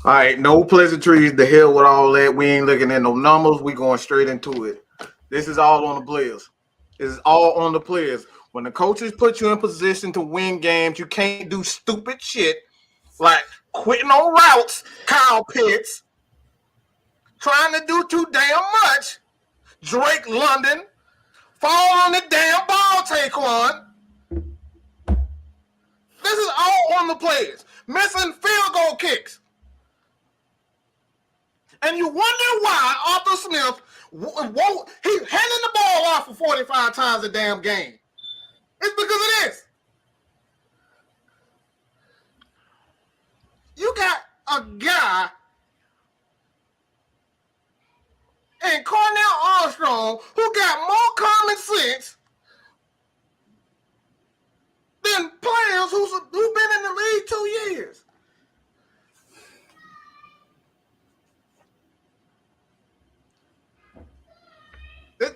All right, no pleasantries. The hell with all that. We ain't looking at no numbers. We going straight into it. This is all on the players. This is all on the players. When the coaches put you in position to win games, you can't do stupid shit like quitting on routes, Kyle Pitts, trying to do too damn much. Drake London, fall on the damn ball, Taquan. This is all on the players. Missing field goal kicks. And you wonder why Arthur Smith, he's handing the ball off for 45 times a damn game. It's because of this. You got a guy and Cornell Armstrong who got more common sense than players who've been in the league 2 years.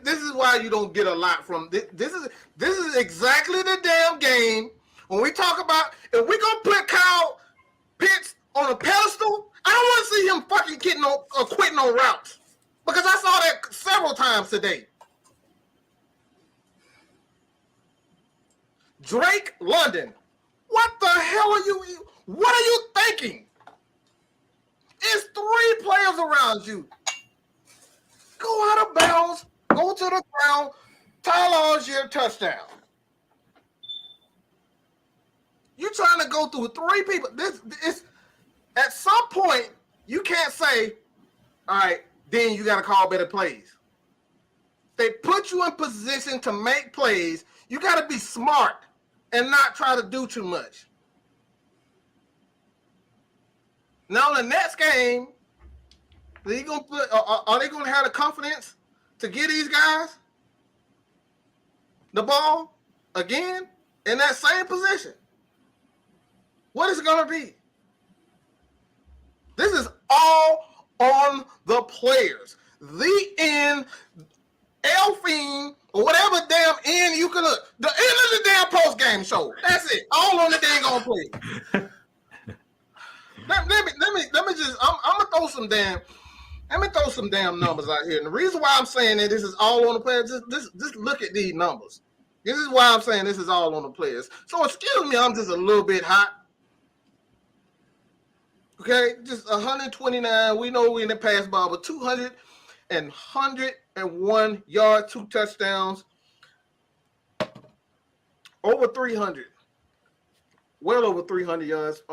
This is why you don't get a lot from this. This is exactly the damn game when we talk about if we're gonna put Kyle Pitts on a pedestal. I don't want to see him fucking quitting on routes because I saw that several times today. Drake London, what the hell are you? What are you thinking? It's 3 players around you. Go out of bounds. Go to the ground. Tyler Algier touchdown. You're trying to go through 3 people. This is at some point you can't say, all right, then you got to call better plays. They put you in position to make plays. You got to be smart and not try to do too much. Now the next game, are they going to have the confidence to get these guys the ball again in that same position? What is it going to be? This is all on the players. The end, Elfine, or whatever damn end you can look. The end of the damn post-game show. That's it. All on the dang on play. let me just, I'm going to throw some damn, let me throw some damn numbers out here. And the reason why I'm saying that this is all on the players, just look at these numbers. This is why I'm saying this is all on the players. So excuse me, I'm just a little bit hot. Okay, just 129. We know we in the pass ball, but 200 and 101 yards, 2 touchdowns, over 300, well over 300 yards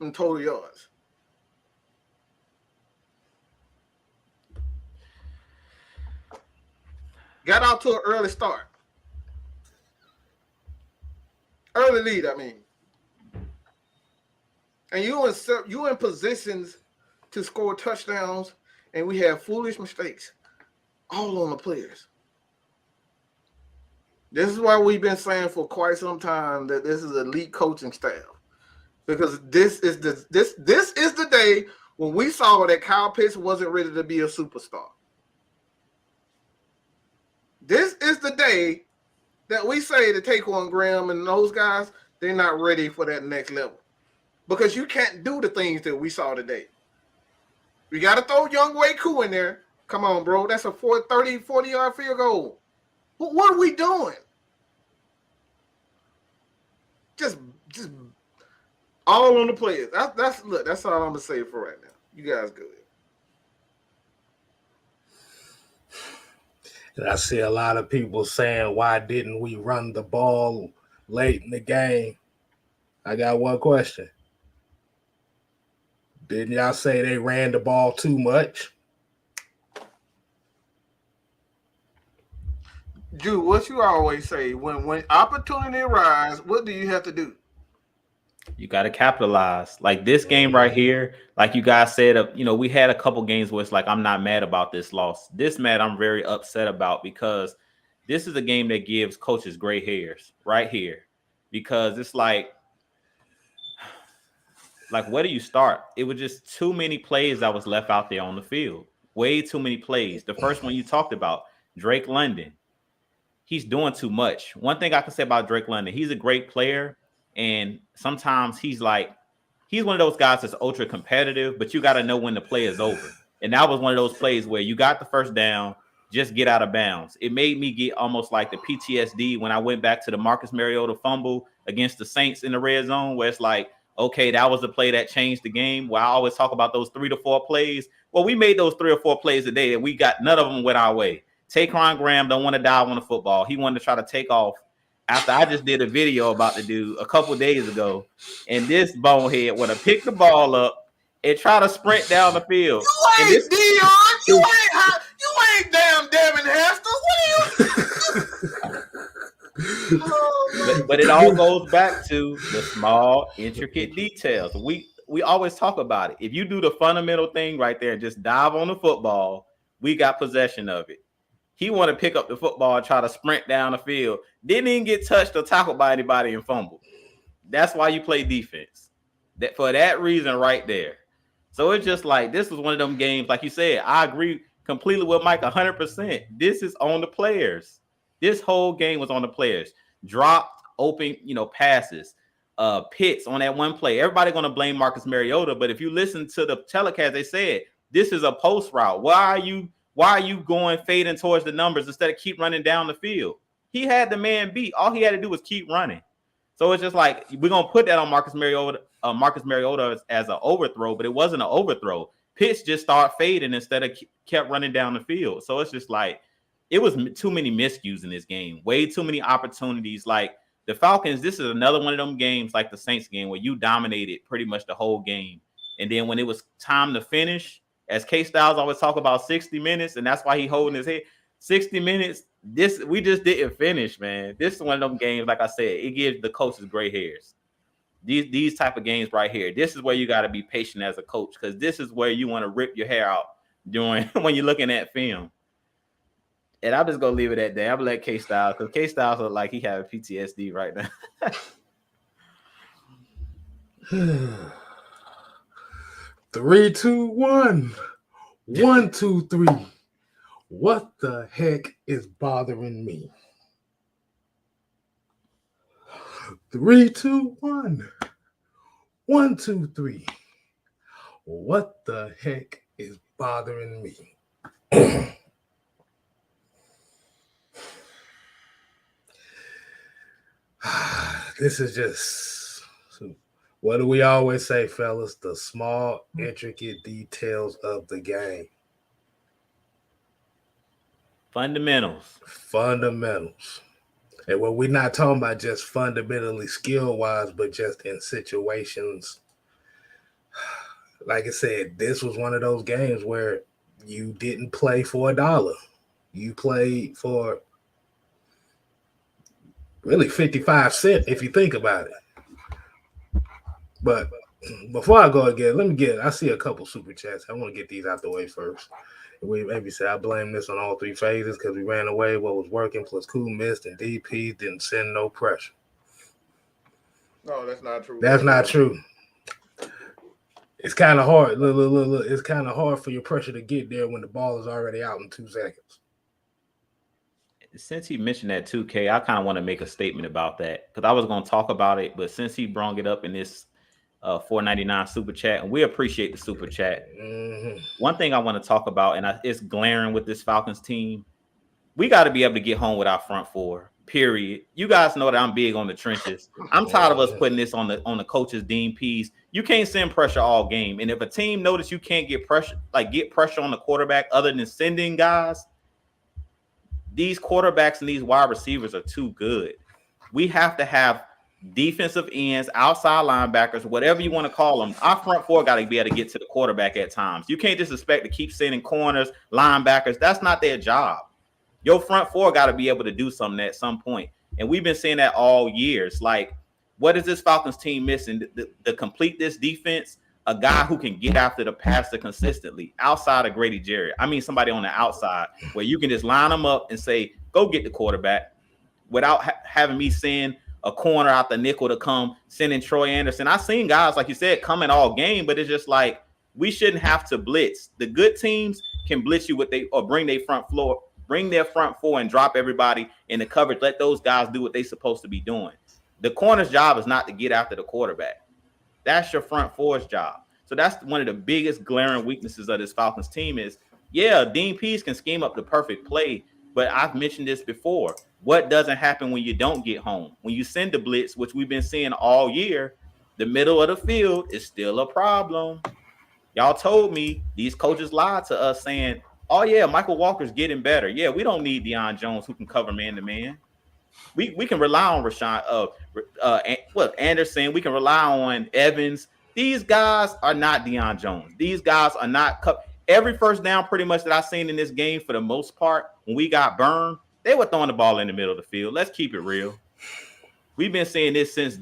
in total yards. Got out to an early start. Early lead, I mean. And you in positions to score touchdowns, and we have foolish mistakes all on the players. This is why we've been saying for quite some time that this is elite coaching staff. Because this is the day when we saw that Kyle Pitts wasn't ready to be a superstar. This is the day that we say that Taquan Graham and those guys, they're not ready for that next level. Because you can't do the things that we saw today. We got to throw Young Wei Koo in there. Come on, bro. That's a 40-yard field goal. What are we doing? Just all on the players. That's all I'm going to say for right now. You guys good. I see a lot of people saying, why didn't we run the ball late in the game? I got one question. Didn't y'all say they ran the ball too much? Dude, what you always say, when opportunity arises, what do you have to do? You got to capitalize. Like this game right here, like you guys said, we had a couple games where it's like, I'm not mad about this loss. This match I'm very upset about because this is a game that gives coaches gray hairs right here. Because it's like, where do you start? It was just too many plays that was left out there on the field. Way too many plays. The first one you talked about, Drake London. He's doing too much. One thing I can say about Drake London, he's a great player. And sometimes he's like he's one of those guys that's ultra competitive, but you got to know when the play is over. And that was one of those plays where you got the first down, just get out of bounds. It made me get almost like the PTSD when I went back to the Marcus Mariota fumble against the Saints in the red zone, where it's like, okay, that was the play that changed the game. Well, I always talk about those 3 to 4 plays. Well, we made those 3 or 4 plays a day, and we got none of them went our way. Taquan Graham don't want to dive on the football. He wanted to try to take off after I just did a video about the dude a couple of days ago. And this bonehead would have picked the ball up and try to sprint down the field. You ain't Dion. You ain't damn Devin Hester. What are you? But it all goes back to the small, intricate details. We always talk about it. If you do the fundamental thing right there and just dive on the football, we got possession of it. He want to pick up the football and try to sprint down the field. Didn't even get touched or tackled by anybody and fumbled. That's why you play defense. That for that reason right there. So it's just like this was one of them games, like you said. I agree completely with Mike 100%. This is on the players. This whole game was on the players. Dropped open, passes, picks on that one play. Everybody going to blame Marcus Mariota, but if you listen to the telecast, they said this is a post route. Why are you going fading towards the numbers instead of keep running down the field? He had the man beat. All he had to do was keep running. So it's just like we're gonna put that on Marcus Mariota as an overthrow, but it wasn't an overthrow. Pitch just started fading instead of kept running down the field. So it's just like it was too many miscues in this game. Way too many opportunities. Like the Falcons, this is another one of them games like the Saints game where you dominated pretty much the whole game. And then when it was time to finish, as K-Styles always talk about 60 minutes, and that's why he holding his head. 60 minutes, we just didn't finish, man. This is one of them games, like I said, it gives the coaches gray hairs. These type of games right here, this is where you got to be patient as a coach because this is where you want to rip your hair out during when you're looking at film. And I'm just going to leave it at that. I'm going to let K-Styles, because K-Styles look like he have PTSD right now. 3, 2, 1. 1, 2, 3. What the heck is bothering me? 3, 2, 1. 1, 2, 3. What the heck is bothering me? This is just, what do we always say, fellas? The small, intricate details of the game. Fundamentals. And when we're not talking about just fundamentally skill-wise, but just in situations, like I said, this was one of those games where you didn't play for $1. You played for really 55 cents if you think about it. But before I go again, I see a couple super chats. I want to get these out the way first. We maybe say I blame this on all 3 phases because we ran away what was working, plus Cool missed and DP didn't send no pressure. No, that's not true. That's not true. It's kind of hard. Look. It's kind of hard for your pressure to get there when the ball is already out in 2 seconds. Since he mentioned that 2K, I kind of want to make a statement about that because I was going to talk about it, but since he brought it up in this $4.99 super chat, and we appreciate the super chat. Mm-hmm. One thing I want to talk about, and it's glaring with this Falcons team, we got to be able to get home with our front 4. Period. You guys know that I'm big on the trenches. I'm tired of us putting this on the coaches, Dean Pease. You can't send pressure all game, and if a team notice you can't get pressure on the quarterback other than sending guys, these quarterbacks and these wide receivers are too good. We have to have defensive ends, outside linebackers, whatever you want to call them. Our front 4 got to be able to get to the quarterback at times. You can't just expect to keep sending corners, linebackers. That's not their job. Your front 4 got to be able to do something at some point. And we've been saying that all years. Like, what is this Falcons team missing to complete this defense? A guy who can get after the passer consistently outside of Grady Jarrett. I mean, somebody on the outside where you can just line them up and say, go get the quarterback without having me send a corner out the nickel to come, sending Troy Anderson. I've seen guys, like you said, coming all game, but it's just like we shouldn't have to blitz. The good teams can blitz you bring their front 4 and drop everybody in the coverage. Let those guys do what they're supposed to be doing. The corner's job is not to get after the quarterback. That's your front four's job. So that's one of the biggest glaring weaknesses of this Falcons team is, yeah, Dean Pease can scheme up the perfect play, but I've mentioned this before. What doesn't happen when you don't get home? When you send the blitz, which we've been seeing all year, the middle of the field is still a problem. Y'all told me these coaches lied to us saying, oh, yeah, Michael Walker's getting better. Yeah, we don't need Deion Jones who can cover man-to-man. We can rely on Rashawn, Anderson. We can rely on Evans. These guys are not Deion Jones. These guys are not every first down pretty much that I've seen in this game for the most part, when we got burned, they were throwing the ball in the middle of the field. Let's keep it real. We've been saying this since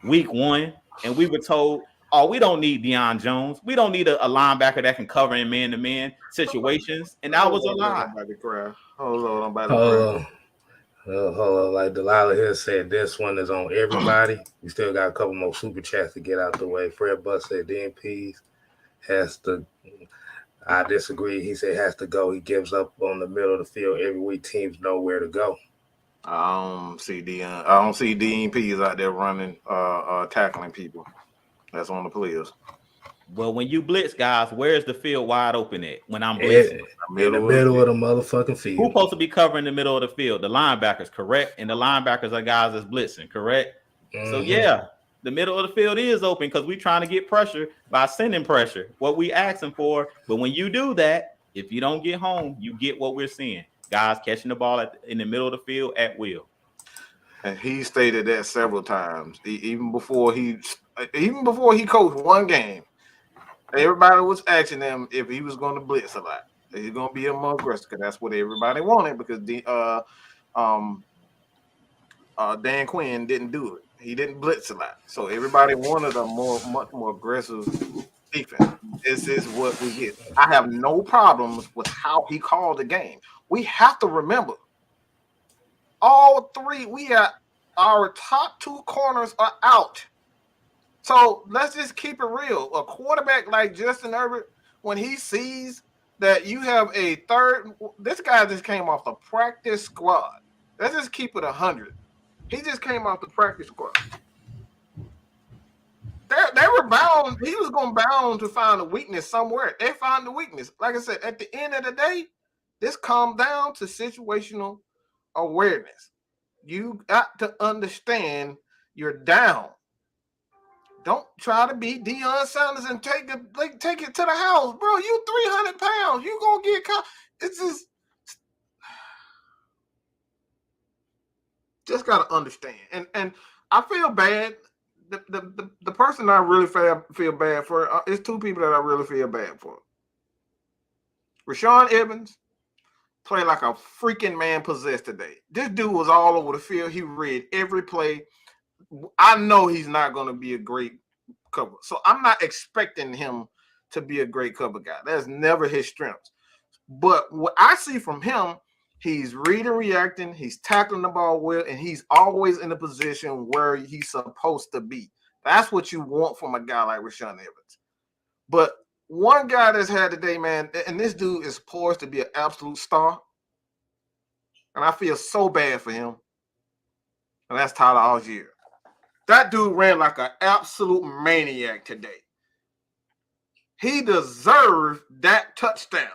week 1, and we were told, oh, we don't need Deion Jones. We don't need a linebacker that can cover in man-to-man situations, and that was a lie. Hold on, I'm about to cry. Hold on, like Delilah here said, this one is on everybody. We still got a couple more super chats to get out the way. Fred Buss said DMPs has to. I disagree. He said has to go. He gives up on the middle of the field every week. Teams know where to go. I don't see DMPs out there running, tackling people. That's on the players. Well, when you blitz, guys, where's the field wide open at? When I'm blitzing, in the middle of the motherfucking field. Who's supposed to be covering the middle of the field? The linebackers, correct? And the linebackers are guys that's blitzing, correct? Mm-hmm. So yeah, the middle of the field is open because we're trying to get pressure by sending pressure. What we asking for, but when you do that, if you don't get home, you get what we're seeing: guys catching the ball in the middle of the field at will. And he stated that several times, even before he coached one game. Everybody was asking him if he was going to blitz a lot. He's going to be a more aggressive because that's what everybody wanted because Dan Quinn didn't do it. He didn't blitz a lot. So everybody wanted a much more aggressive defense. This is what we get. I have no problems with how he called the game. We have to remember, all three, we got our top 2 corners are out. So let's just keep it real. A quarterback like Justin Herbert, when he sees that you have a third, this guy just came off the practice squad. Let's just keep it 100. He just came off the practice squad. They were bound. He was bound to find a weakness somewhere. They found the weakness. Like I said, at the end of the day, this comes down to situational awareness. You got to understand you're down. Don't try to be Deion Sanders and take it to the house, bro. You 300 pounds. You gonna get caught. It's just gotta understand. And I feel bad. The person I really feel bad for is 2 people that I really feel bad for. Rashawn Evans played like a freaking man possessed today. This dude was all over the field. He read every play. I know he's not going to be a great cover. So I'm not expecting him to be a great cover guy. That's never his strength. But what I see from him, he's reading, reacting, he's tackling the ball well, and he's always in a position where he's supposed to be. That's what you want from a guy like Rashawn Evans. But one guy that's had today, man, and this dude is poised to be an absolute star. And I feel so bad for him. And that's Tyler Algier. That dude ran like an absolute maniac today. He deserved that touchdown.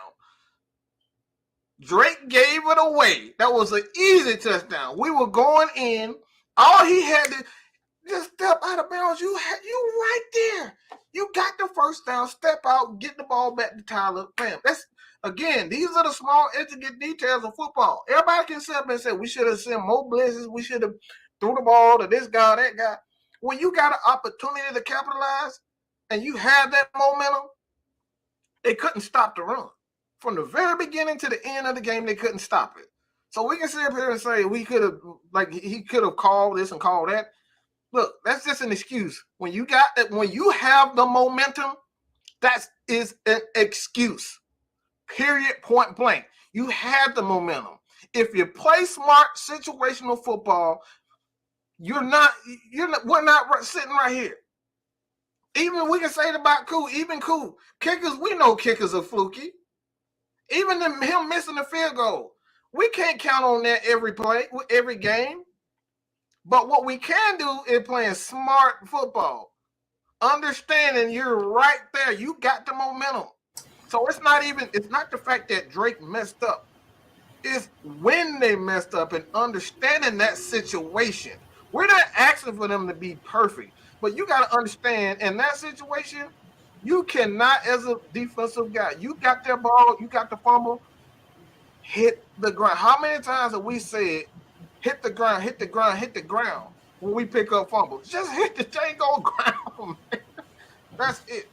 Drake gave it away. That was an easy touchdown. We were going in. All he had to just step out of bounds. You right there. You got the first down. Step out. Get the ball back to Tyler. Bam. Again, these are the small, intricate details of football. Everybody can sit up and say, we should have sent more blitzes. We should have threw the ball to this guy, that guy. When you got an opportunity to capitalize and you have that momentum, they couldn't stop the run. From the very beginning to the end of the game, they couldn't stop it. So we can sit up here and say he could have called this and called that. Look, that's just an excuse. When you have the momentum, that is an excuse. Period, point blank. You had the momentum. If you play smart situational football, we're not sitting right here. Even we can say it about Cool. Kickers, we know kickers are fluky. Even him missing the field goal. We can't count on that every play, every game. But what we can do is playing smart football. understanding you're right there. You got the momentum. So it's not the fact that Drake messed up. It's when they messed up and understanding that situation. We're not asking for them to be perfect, but you got to understand in that situation, you cannot, as a defensive guy, you got that ball, you got the fumble, hit the ground. How many times have we said, hit the ground, hit the ground, hit the ground when we pick up fumbles? Just hit the dang old ground, man. That's it.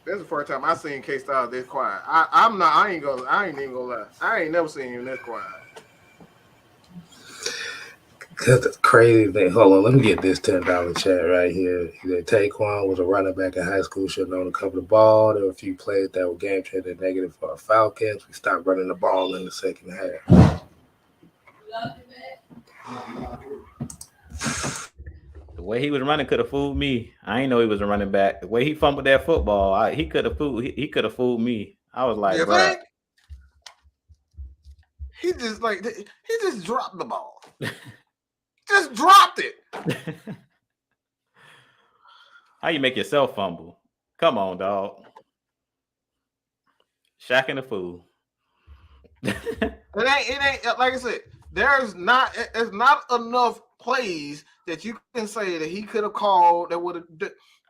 This is the first time I seen K-Style this quiet. I ain't even gonna lie. I ain't never seen him this quiet. That's the crazy thing. Hold on, let me get this $10 chat right here. Taekwon was a running back in high school, should have known to cover the ball. There were a few plays that were game changing negative for our Falcons. We stopped running the ball in the second half. The way he was running could have fooled me. I ain't know he was a running back. The way he fumbled that football, he could have fooled me. I was like, bro. He just dropped the ball. Just dropped it. How you make yourself fumble? Come on, dog. Shaq and the fool. It ain't like I said. There's not enough plays that you can say that he could have called that would have.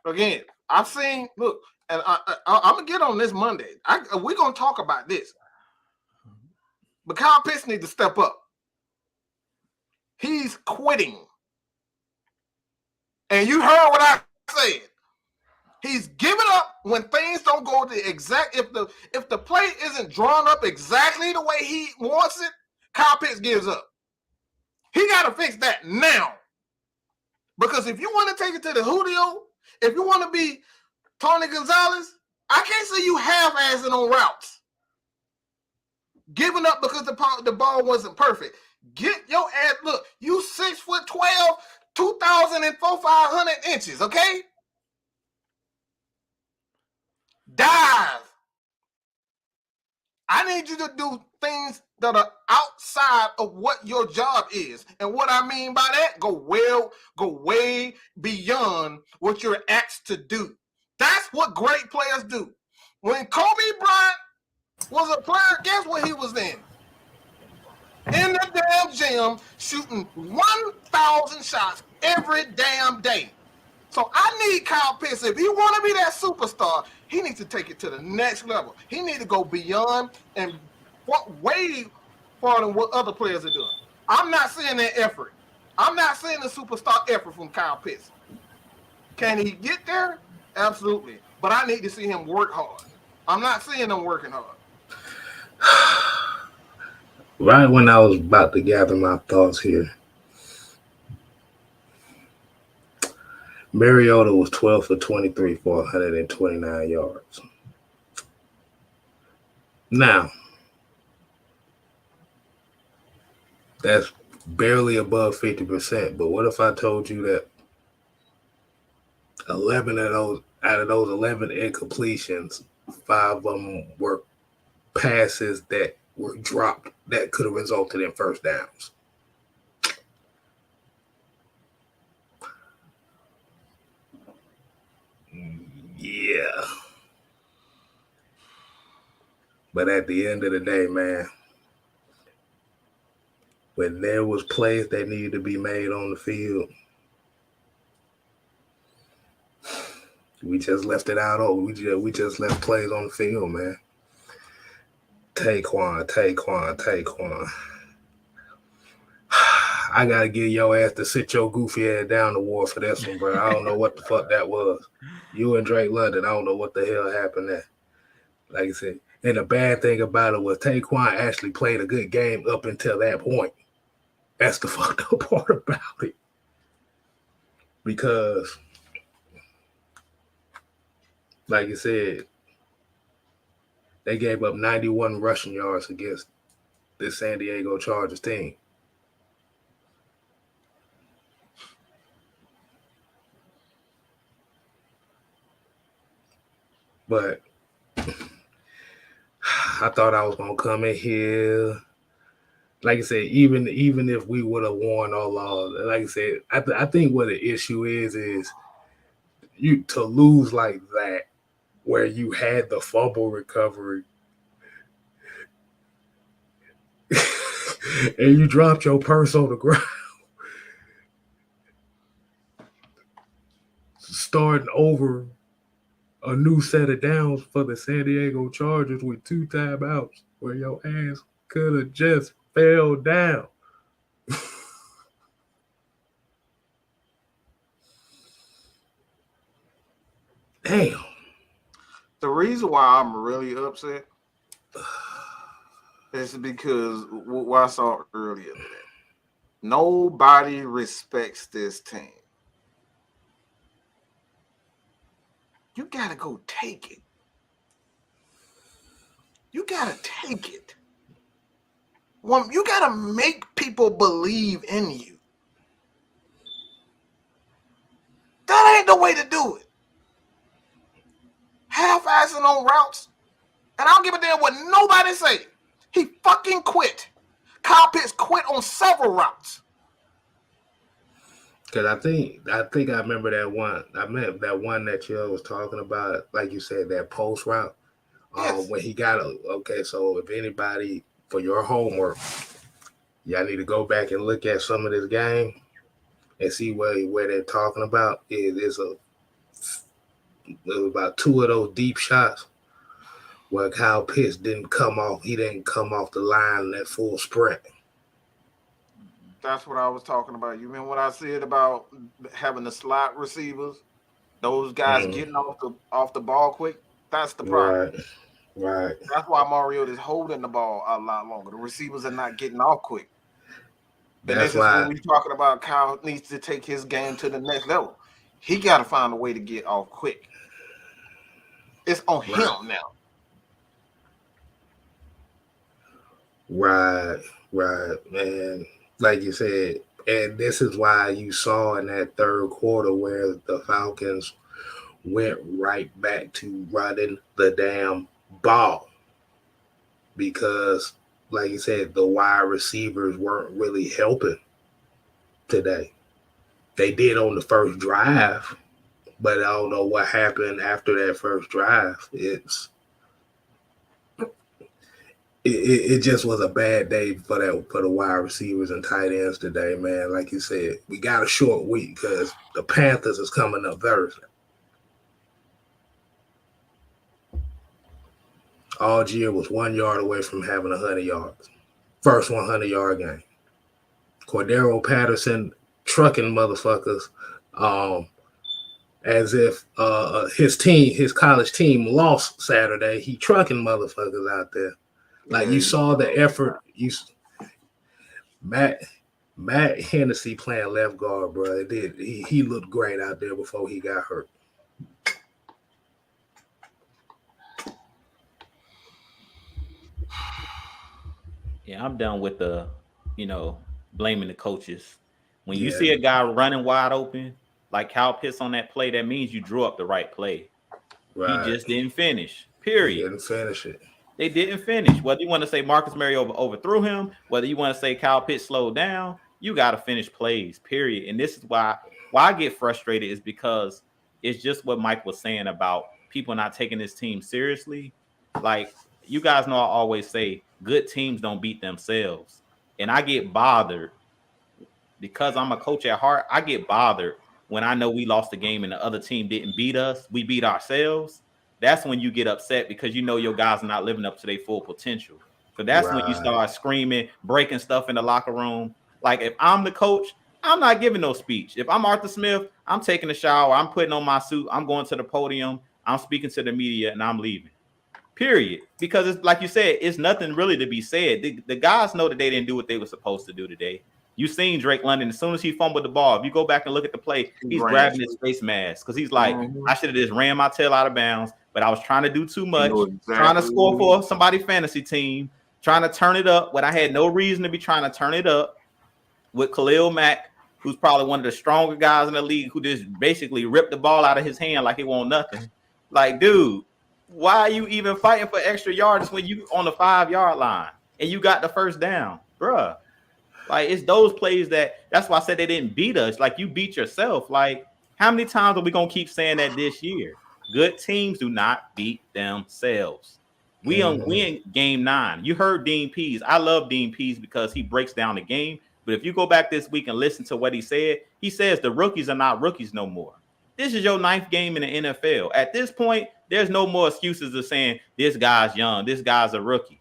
Again, I've seen. Look, and I'm gonna get on this Monday. We're gonna talk about this. But Kyle Pitts needs to step up. He's quitting, and you heard what I said. He's giving up when things don't go the exact. If the play isn't drawn up exactly the way he wants it, Kyle Pitts gives up. He got to fix that now. Because if you want to take it to the Julio, if you want to be Tony Gonzalez, I can't see you half-assing on routes. Giving up because the ball wasn't perfect. Get your ass, look, you 6'12", 2,500 inches, okay? Dive. I need you to do things that are outside of what your job is. And what I mean by that, go way beyond what you're asked to do. That's what great players do. When Kobe Bryant was a player, guess what he was in? In the damn gym, shooting 1,000 shots every damn day. So I need Kyle Pitts. If he want to be that superstar, he needs to take it to the next level. He needs to go beyond and way farther than what other players are doing. I'm not seeing that effort. I'm not seeing the superstar effort from Kyle Pitts. Can he get there? Absolutely. But I need to see him work hard. I'm not seeing him working hard. Right when I was about to gather my thoughts here, Mariota was 12 for 23 for 129 yards. Now, that's barely above 50%, but what if I told you that 11 of those, out of those 11 incompletions, 5 of them were passes that were dropped that could have resulted in first downs? Yeah. But at the end of the day, man, when there was plays that needed to be made on the field, we just left it out. We just left plays on the field, man. Taekwon. I gotta give your ass to sit your goofy ass down the wall for this one, bro. I don't know what the fuck that was. You and Drake London, I don't know what the hell happened there. Like I said, and the bad thing about it was Taekwon actually played a good game up until that point. That's the fucked up part about it. Because, like you said, they gave up 91 rushing yards against this San Diego Chargers team. But I thought I was going to come in here like I said, even if we would have won or lost, like I said, I think what the issue is you to lose like that, where you had the fumble recovery and you dropped your purse on the ground, starting over a new set of downs for the San Diego Chargers with 2 timeouts, where your ass could have just fell down. Damn. The reason why I'm really upset is because what I saw earlier today. Nobody respects this team. You gotta go take it. You gotta take it. You gotta make people believe in you. That ain't the way to do it. Half-assing on routes, and I don't give a damn what nobody say. He fucking quit. Kyle Pitts quit on several routes. Cause I think I remember that one. I meant that one that you was talking about, like you said, that post route. Yes. When he got okay. So if anybody, for your homework, y'all need to go back and look at some of this game and see where they're talking about. There's about 2 of those deep shots where Kyle Pitts didn't come off. He didn't come off the line in that full sprint. That's what I was talking about. You remember what I said about having the slot receivers, those guys getting off the ball quick? That's the problem. Right. That's why Mario is holding the ball a lot longer. The receivers are not getting off quick. And this is when we're talking about Kyle needs to take his game to the next level. He got to find a way to get off quick. It's on him now. Right, man. Like you said, and this is why you saw in that third quarter where the Falcons went right back to running the damn ball. Because, like you said, the wide receivers weren't really helping today. They did on the first drive, but I don't know what happened after that first drive. It just was a bad day for the wide receivers and tight ends today, man. Like you said, we got a short week because the Panthers is coming up Thursday. Algier was 1 yard away from having 100 yards. First 100-yard game. Cordero Patterson trucking motherfuckers as if his college team lost Saturday. He trucking motherfuckers out there. Like you saw the effort. Matt Hennessy playing left guard, bro. He looked great out there before he got hurt. Yeah, I'm done with the, blaming the coaches. When you see a guy running wide open, like Kyle Pitts on that play, that means you drew up the right play. Right. He just didn't finish. Period. He didn't finish it. They didn't finish. Whether you want to say Marcus Mariota overthrew him, whether you want to say Kyle Pitts slowed down, you got to finish plays, period. And this is why I get frustrated is because it's just what Mike was saying about people not taking this team seriously. Like, you guys know I always say good teams don't beat themselves. And I get bothered because I'm a coach at heart. I get bothered when I know we lost the game and the other team didn't beat us. We beat ourselves. That's when you get upset because you know your guys are not living up to their full potential. So that's when you start screaming, breaking stuff in the locker room. Like, if I'm the coach, I'm not giving no speech. If I'm Arthur Smith, I'm taking a shower. I'm putting on my suit. I'm going to the podium. I'm speaking to the media, and I'm leaving. Period. Because it's like you said, it's nothing really to be said. The guys know that they didn't do what they were supposed to do today. You seen Drake London, as soon as he fumbled the ball, if you go back and look at the play, he's grabbing his face mask because he's like, I should have just ran my tail out of bounds, but I was trying to do too much, trying to score for somebody's fantasy team, trying to turn it up when I had no reason to be trying to turn it up with Khalil Mack, who's probably one of the stronger guys in the league, who just basically ripped the ball out of his hand like it won't nothing. Like, dude, why are you even fighting for extra yards when you on the 5-yard line and you got the first down? bruh. Like, it's those plays that's why I said they didn't beat us. Like, you beat yourself. Like, how many times are we gonna keep saying that this year? Good teams do not beat themselves. We in game 9. You heard Dean Pease. I love Dean Pease because he breaks down the game. But if you go back this week and listen to what he says the rookies are not rookies no more. This is your 9th game in the NFL. At this point, there's no more excuses of saying this guy's young, this guy's a rookie.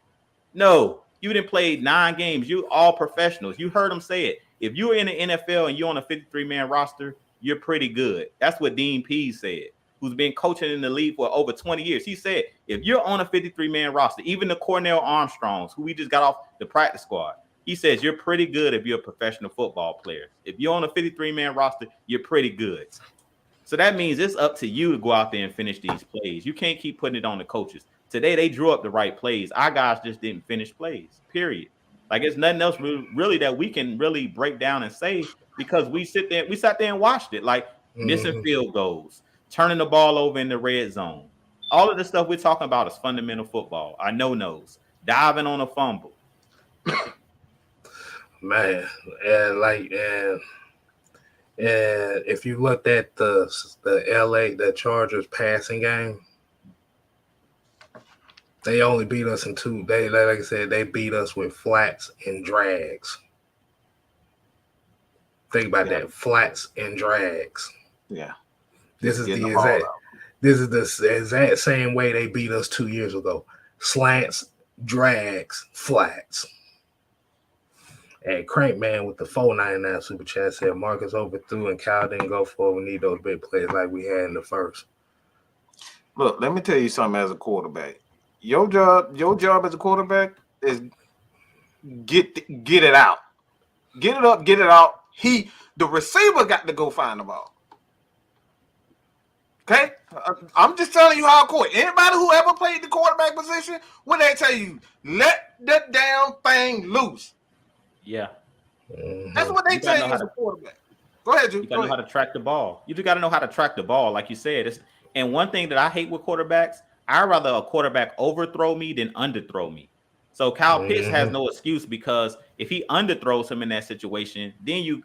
No, you didn't play 9 games. You all professionals. You heard him say it. If you're in the NFL and you're on a 53-man roster, you're pretty good. That's what Dean Pease said, who's been coaching in the league for over 20 years. He said, if you're on a 53-man roster, even the Cornell Armstrongs, who we just got off the practice squad, he says you're pretty good if you're a professional football player. If you're on a 53-man roster, you're pretty good. So that means it's up to you to go out there and finish these plays. You can't keep putting it on the coaches. Today, they drew up the right plays. Our guys just didn't finish plays, period. Like, it's nothing else really that we can really break down and say, because we sat there and watched it. Like, missing field goals, turning the ball over in the red zone. All of the stuff we're talking about is fundamental football. I no-nos, diving on a fumble. Man, and if you looked at the Chargers passing game, they only beat us in 2. They, like I said, they beat us with flats and drags. Think about that, flats and drags. Yeah. This is the exact same way they beat us 2 years ago. Slants, drags, flats. And Crankman with the $4.99 super chat said Marcus overthrew and Kyle didn't go for it. We need those big plays like we had in the first. Look, let me tell you something as a quarterback. Your job as a quarterback is get it out. Get it up, get it out. The receiver got to go find the ball. Okay? I'm just telling you how court. Anybody who ever played the quarterback position, when they tell you, let the damn thing loose. Yeah. That's what they tell you as a quarterback. Go ahead, Drew. You got to know how to track the ball. You just got to know how to track the ball, like you said. And one thing that I hate with quarterbacks, I'd rather a quarterback overthrow me than underthrow me. So Kyle Pitts has no excuse, because if he underthrows him in that situation, then you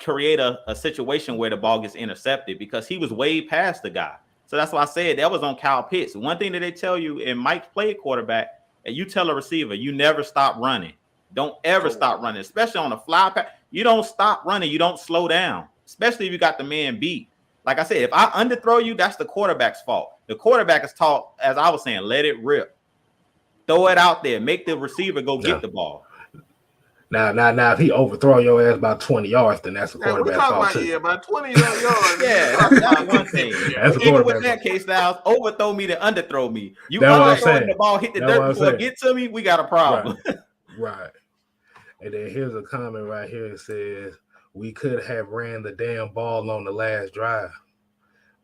create a situation where the ball gets intercepted, because he was way past the guy. So that's why I said that was on Kyle Pitts. One thing that they tell you, and Mike played quarterback, and you tell a receiver, you never stop running. Don't ever stop running, especially on a fly pass. You don't stop running. You don't slow down, especially if you got the man beat. Like I said, if I underthrow you, that's the quarterback's fault. The quarterback is taught, as I was saying, let it rip. Throw it out there. Make the receiver go get the ball. Now, if he overthrow your ass about 20 yards, then that's a quarterback fault too. Yeah, about 20 yards. Yeah, that's one thing. That's even with that case, now overthrow me to underthrow me. You underthrowing the ball, hit the dirt before it get to me, we got a problem. Right. And then here's a comment right here that says, we could have ran the damn ball on the last drive.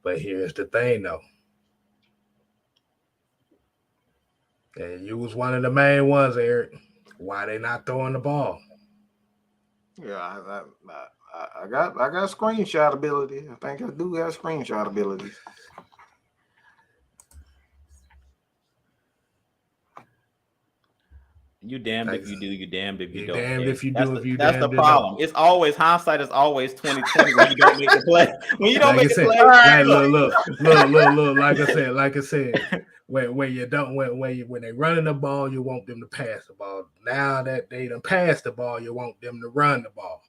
But here's the thing, though. And you was one of the main ones, Eric. Why they not throwing the ball? Yeah, I got screenshot ability. I think I do have screenshot abilities. You damned if you do, you damned if you don't. Damned if you do, if you that's the problem. It's always hindsight is always 20/20 when you don't make a play. When you don't make a play, right, look. Like I said, when you don't, when they running the ball, you want them to pass the ball. Now that they done passed the ball, you want them to run the ball.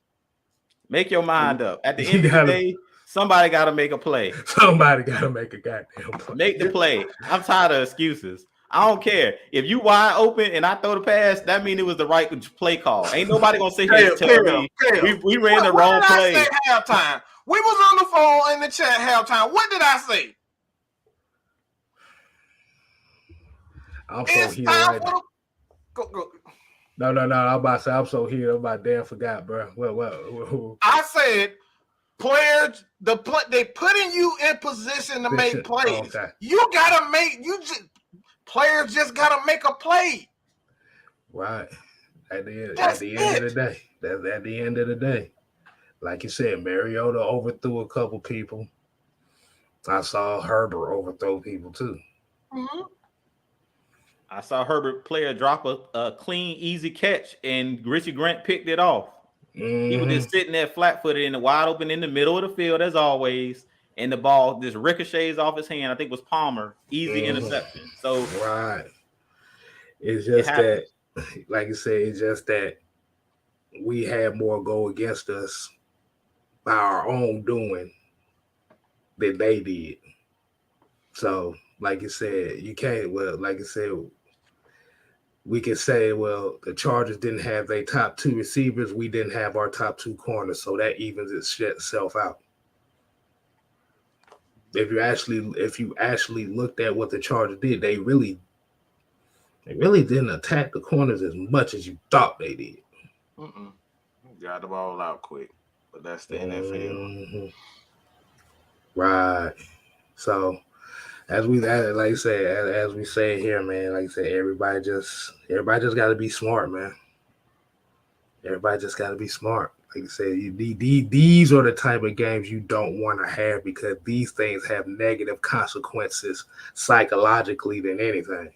Make your mind up. At the end of the day, somebody got to make a play. Somebody got to make a goddamn play. Make the play. I'm tired of excuses. I don't care. If you wide open and I throw the pass, that means it was the right play call. Ain't nobody going to sit here and tell me we ran the wrong play. What did I say halftime? We was on the phone in the chat halftime. What did I say? I'm so heated right now. Go. No. I'm about to say I'm so heated. I'm about damn forgot, bro. What? I said players, they putting you in position to make plays. Okay. You gotta make players just gotta make a play. Right. At the end of the day. Like you said, Mariota overthrew a couple people. I saw Herbert overthrow people too. Mm-hmm. I saw Herbert player drop a clean, easy catch, and Richie Grant picked it off. He was just sitting there flat-footed in the wide open in the middle of the field as always, and the ball just ricochets off his hand. I think it was Palmer. Easy interception. So right. It's just that, like you said, it's just that we had more go against us by our own doing than they did. So, like you said, you can't. Well, like you said, we can say, well, the Chargers didn't have their top 2 receivers. We didn't have our top 2 corners, so that evens itself out. If you actually looked at what the Chargers did, they really didn't attack the corners as much as you thought they did. Got the ball out quick, but that's the NFL. Right. So, as we say here, man, like I said, everybody just got to be smart, man. Everybody just got to be smart. Like I said, these are the type of games you don't want to have because these things have negative consequences psychologically than anything.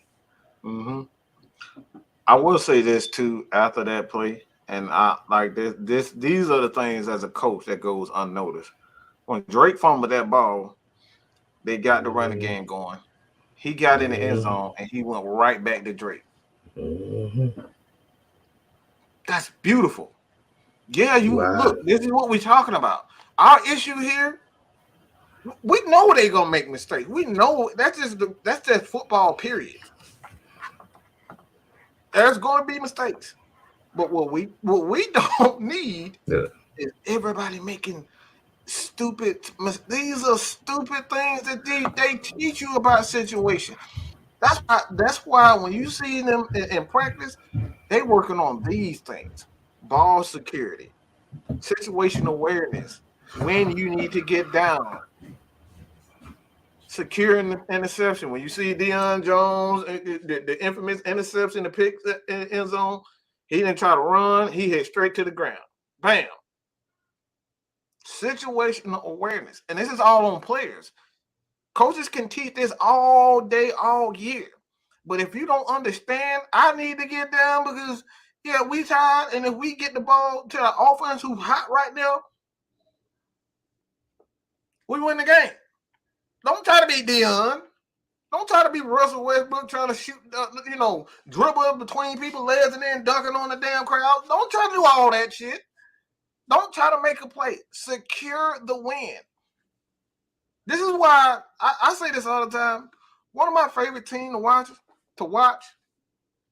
I will say this too after that play, and I like this. These are the things as a coach that goes unnoticed. When Drake fumbled that ball, they got the running game going. He got in the end zone and he went right back to Drake. That's beautiful. Yeah, look. This is what we're talking about. Our issue here. We know they're gonna make mistakes. We know that's just football. Period. There's going to be mistakes, but what we don't need is everybody making stupid. These are stupid things that they teach you about situation. That's why when you see them in practice, they working on these things: ball security, situational awareness, when you need to get down. Securing the interception. When you see Deion Jones, the infamous interception, the pick in the end zone, he didn't try to run. He hit straight to the ground. Bam. Situational awareness. And this is all on players. Coaches can teach this all day, all year. But if you don't understand, I need to get down because, yeah, we tired. And if we get the ball to the offense who's hot right now, we win the game. Don't try to be Deion. Don't try to be Russell Westbrook trying to shoot, dribble up between people's legs and then dunking on the damn crowd. Don't try to do all that shit. Don't try to make a play. Secure the win. This is why I say this all the time. One of my favorite teams to watch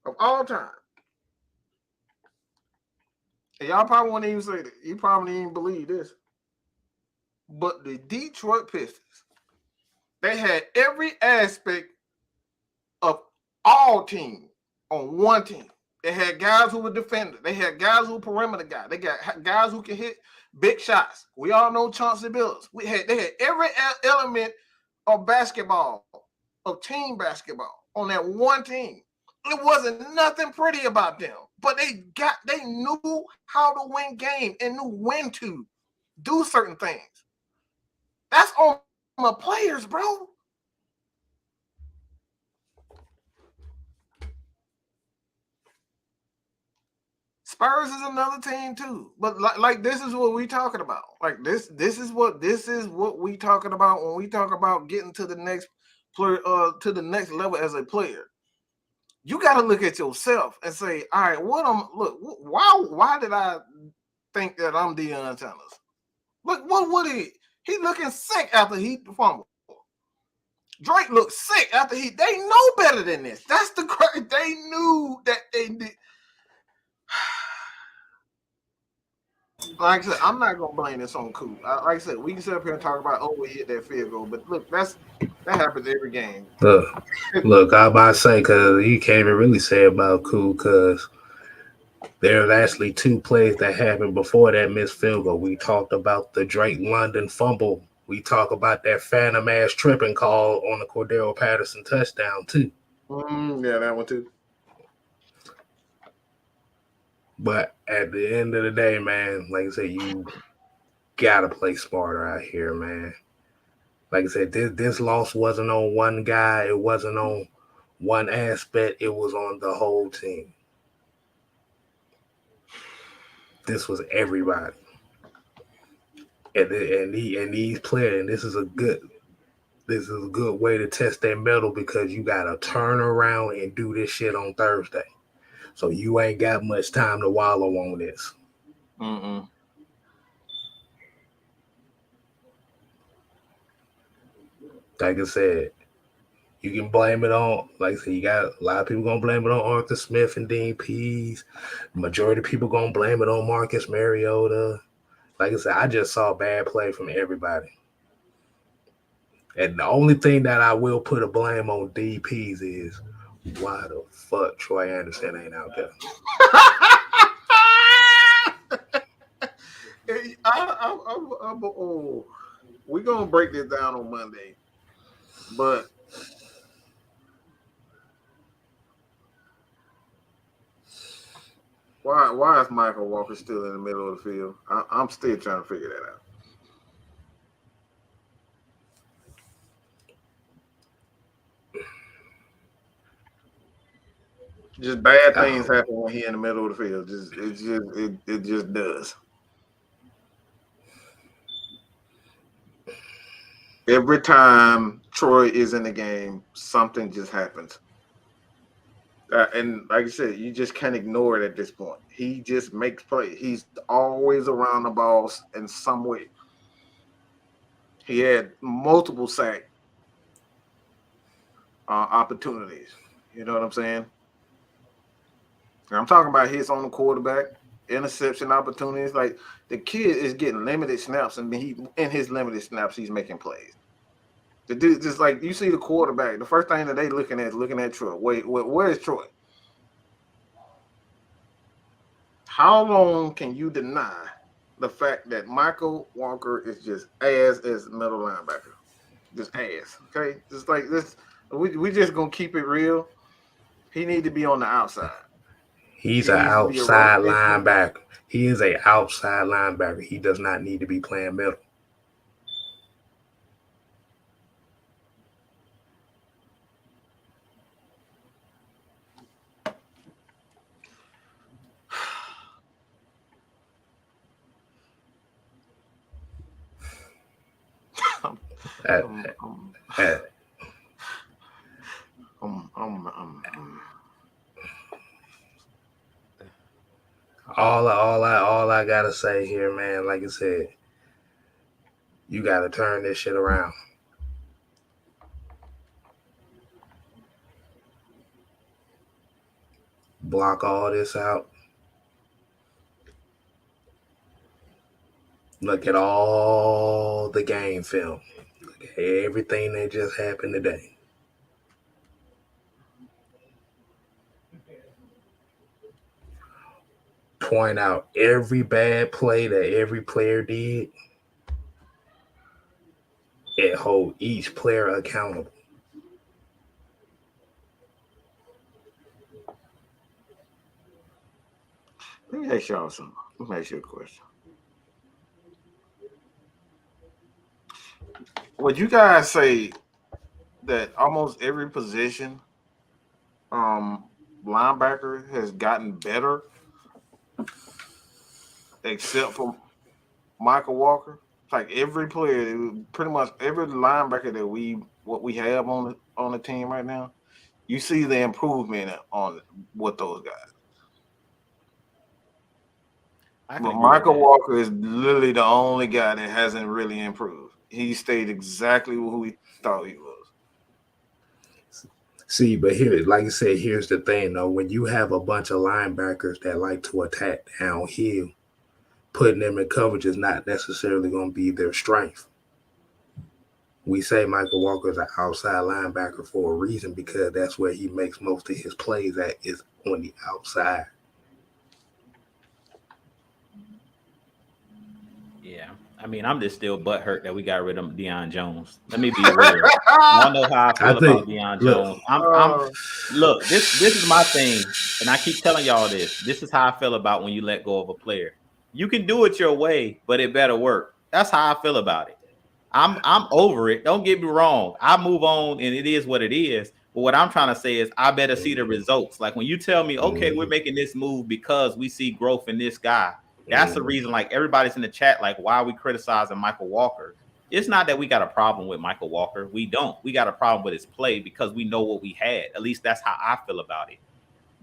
of all time. And y'all probably won't even say that. You probably didn't even believe this. But the Detroit Pistons. They had every aspect of all teams on one team. They had guys who were defenders. They had guys who were perimeter guys. They got guys who can hit big shots. We all know Chauncey Billups. They had every element of basketball, of team basketball on that one team. It wasn't nothing pretty about them, but they knew how to win games and knew when to do certain things. That's on my players, bro. Spurs is another team too, but like this is what we talking about. Like this is what we talking about when we talk about getting to the next player, to the next level as a player. You got to look at yourself and say, all right, why did I think that I'm Deion Sanders? Look, what he looking sick after he fumbled. Drake looked sick after they know better than this. That's the crazy. They knew that they did. Like I said, I'm not gonna blame this on Coop. Like I said, we can sit up here and talk about we hit that field goal, but look, that happens every game. Look, I about to say because you can't even really say about Coop because there's actually 2 plays that happened before that missed field goal. We talked about the Drake London fumble. We talk about that phantom ass tripping call on the Cordero Patterson touchdown too. Yeah, that one too. But at the end of the day, man, like I said, you gotta play smarter out here, man. Like I said, this loss wasn't on one guy. It wasn't on one aspect, it was on the whole team. This was everybody. And these players, and this is a good way to test their metal because you gotta turn around and do this shit on Thursday. So you ain't got much time to wallow on this. Mm-mm. Like I said, you can blame it on, like I said, you got a lot of people gonna blame it on Arthur Smith and Dean Pease. Majority of people gonna blame it on Marcus Mariota. Like I said, I just saw bad play from everybody. And the only thing that I will put a blame on DPs is why the fuck Troy Anderson ain't out there. We're gonna break this down on Monday, but why is Michael Walker still in the middle of the field? I'm still trying to figure that out. Just bad things happen when he's in the middle of the field. It just does. Every time Troy is in the game, something just happens. And like I said, you just can't ignore it at this point. He just makes plays. He's always around the ball in some way. He had multiple sack opportunities. You know what I'm saying? And I'm talking about hits on the quarterback, interception opportunities. Like the kid is getting limited snaps, and in his limited snaps, he's making plays. The dude, just like you see the quarterback, the first thing that they looking at Troy. Wait, where is Troy? How long can you deny the fact that Michael Walker is just ass as middle linebacker? Just ass, okay? Just like this, we just gonna keep it real. He need to be on the outside. He's an outside linebacker. He is an outside linebacker. He does not need to be playing middle. All I gotta say here, man, like I said, you gotta turn this shit around. Block all this out. Look at all the game film. Look at everything that just happened today. Point out every bad play that every player did and hold each player accountable. Let me ask y'all something. Let me ask you a question. Would you guys say that almost every position linebacker has gotten better except for Michael Walker? Like every player, pretty much every linebacker that we have on the team right now, you see the improvement on with those guys. But Michael Walker is literally the only guy that hasn't really improved. He stayed exactly who we thought he was. See, but here, like I said, here's the thing, though. When you have a bunch of linebackers that like to attack downhill, putting them in coverage is not necessarily going to be their strength. We say Michael Walker is an outside linebacker for a reason because that's where he makes most of his plays at is on the outside. Yeah. I mean, I'm just still butthurt that we got rid of Deion Jones. Let me be real. I know how I feel about Deion Jones. Look, this is my thing, and I keep telling y'all this. This is how I feel about when you let go of a player. You can do it your way, but it better work. That's how I feel about it. I'm over it. Don't get me wrong. I move on, and it is what it is. But what I'm trying to say is I better see the results. Like when you tell me, okay, we're making this move because we see growth in this guy. That's the reason, like everybody's in the chat, like why are we criticizing Michael Walker? It's not that we got a problem with Michael Walker. We don't. We got a problem with his play because we know what we had. At least that's how I feel about it.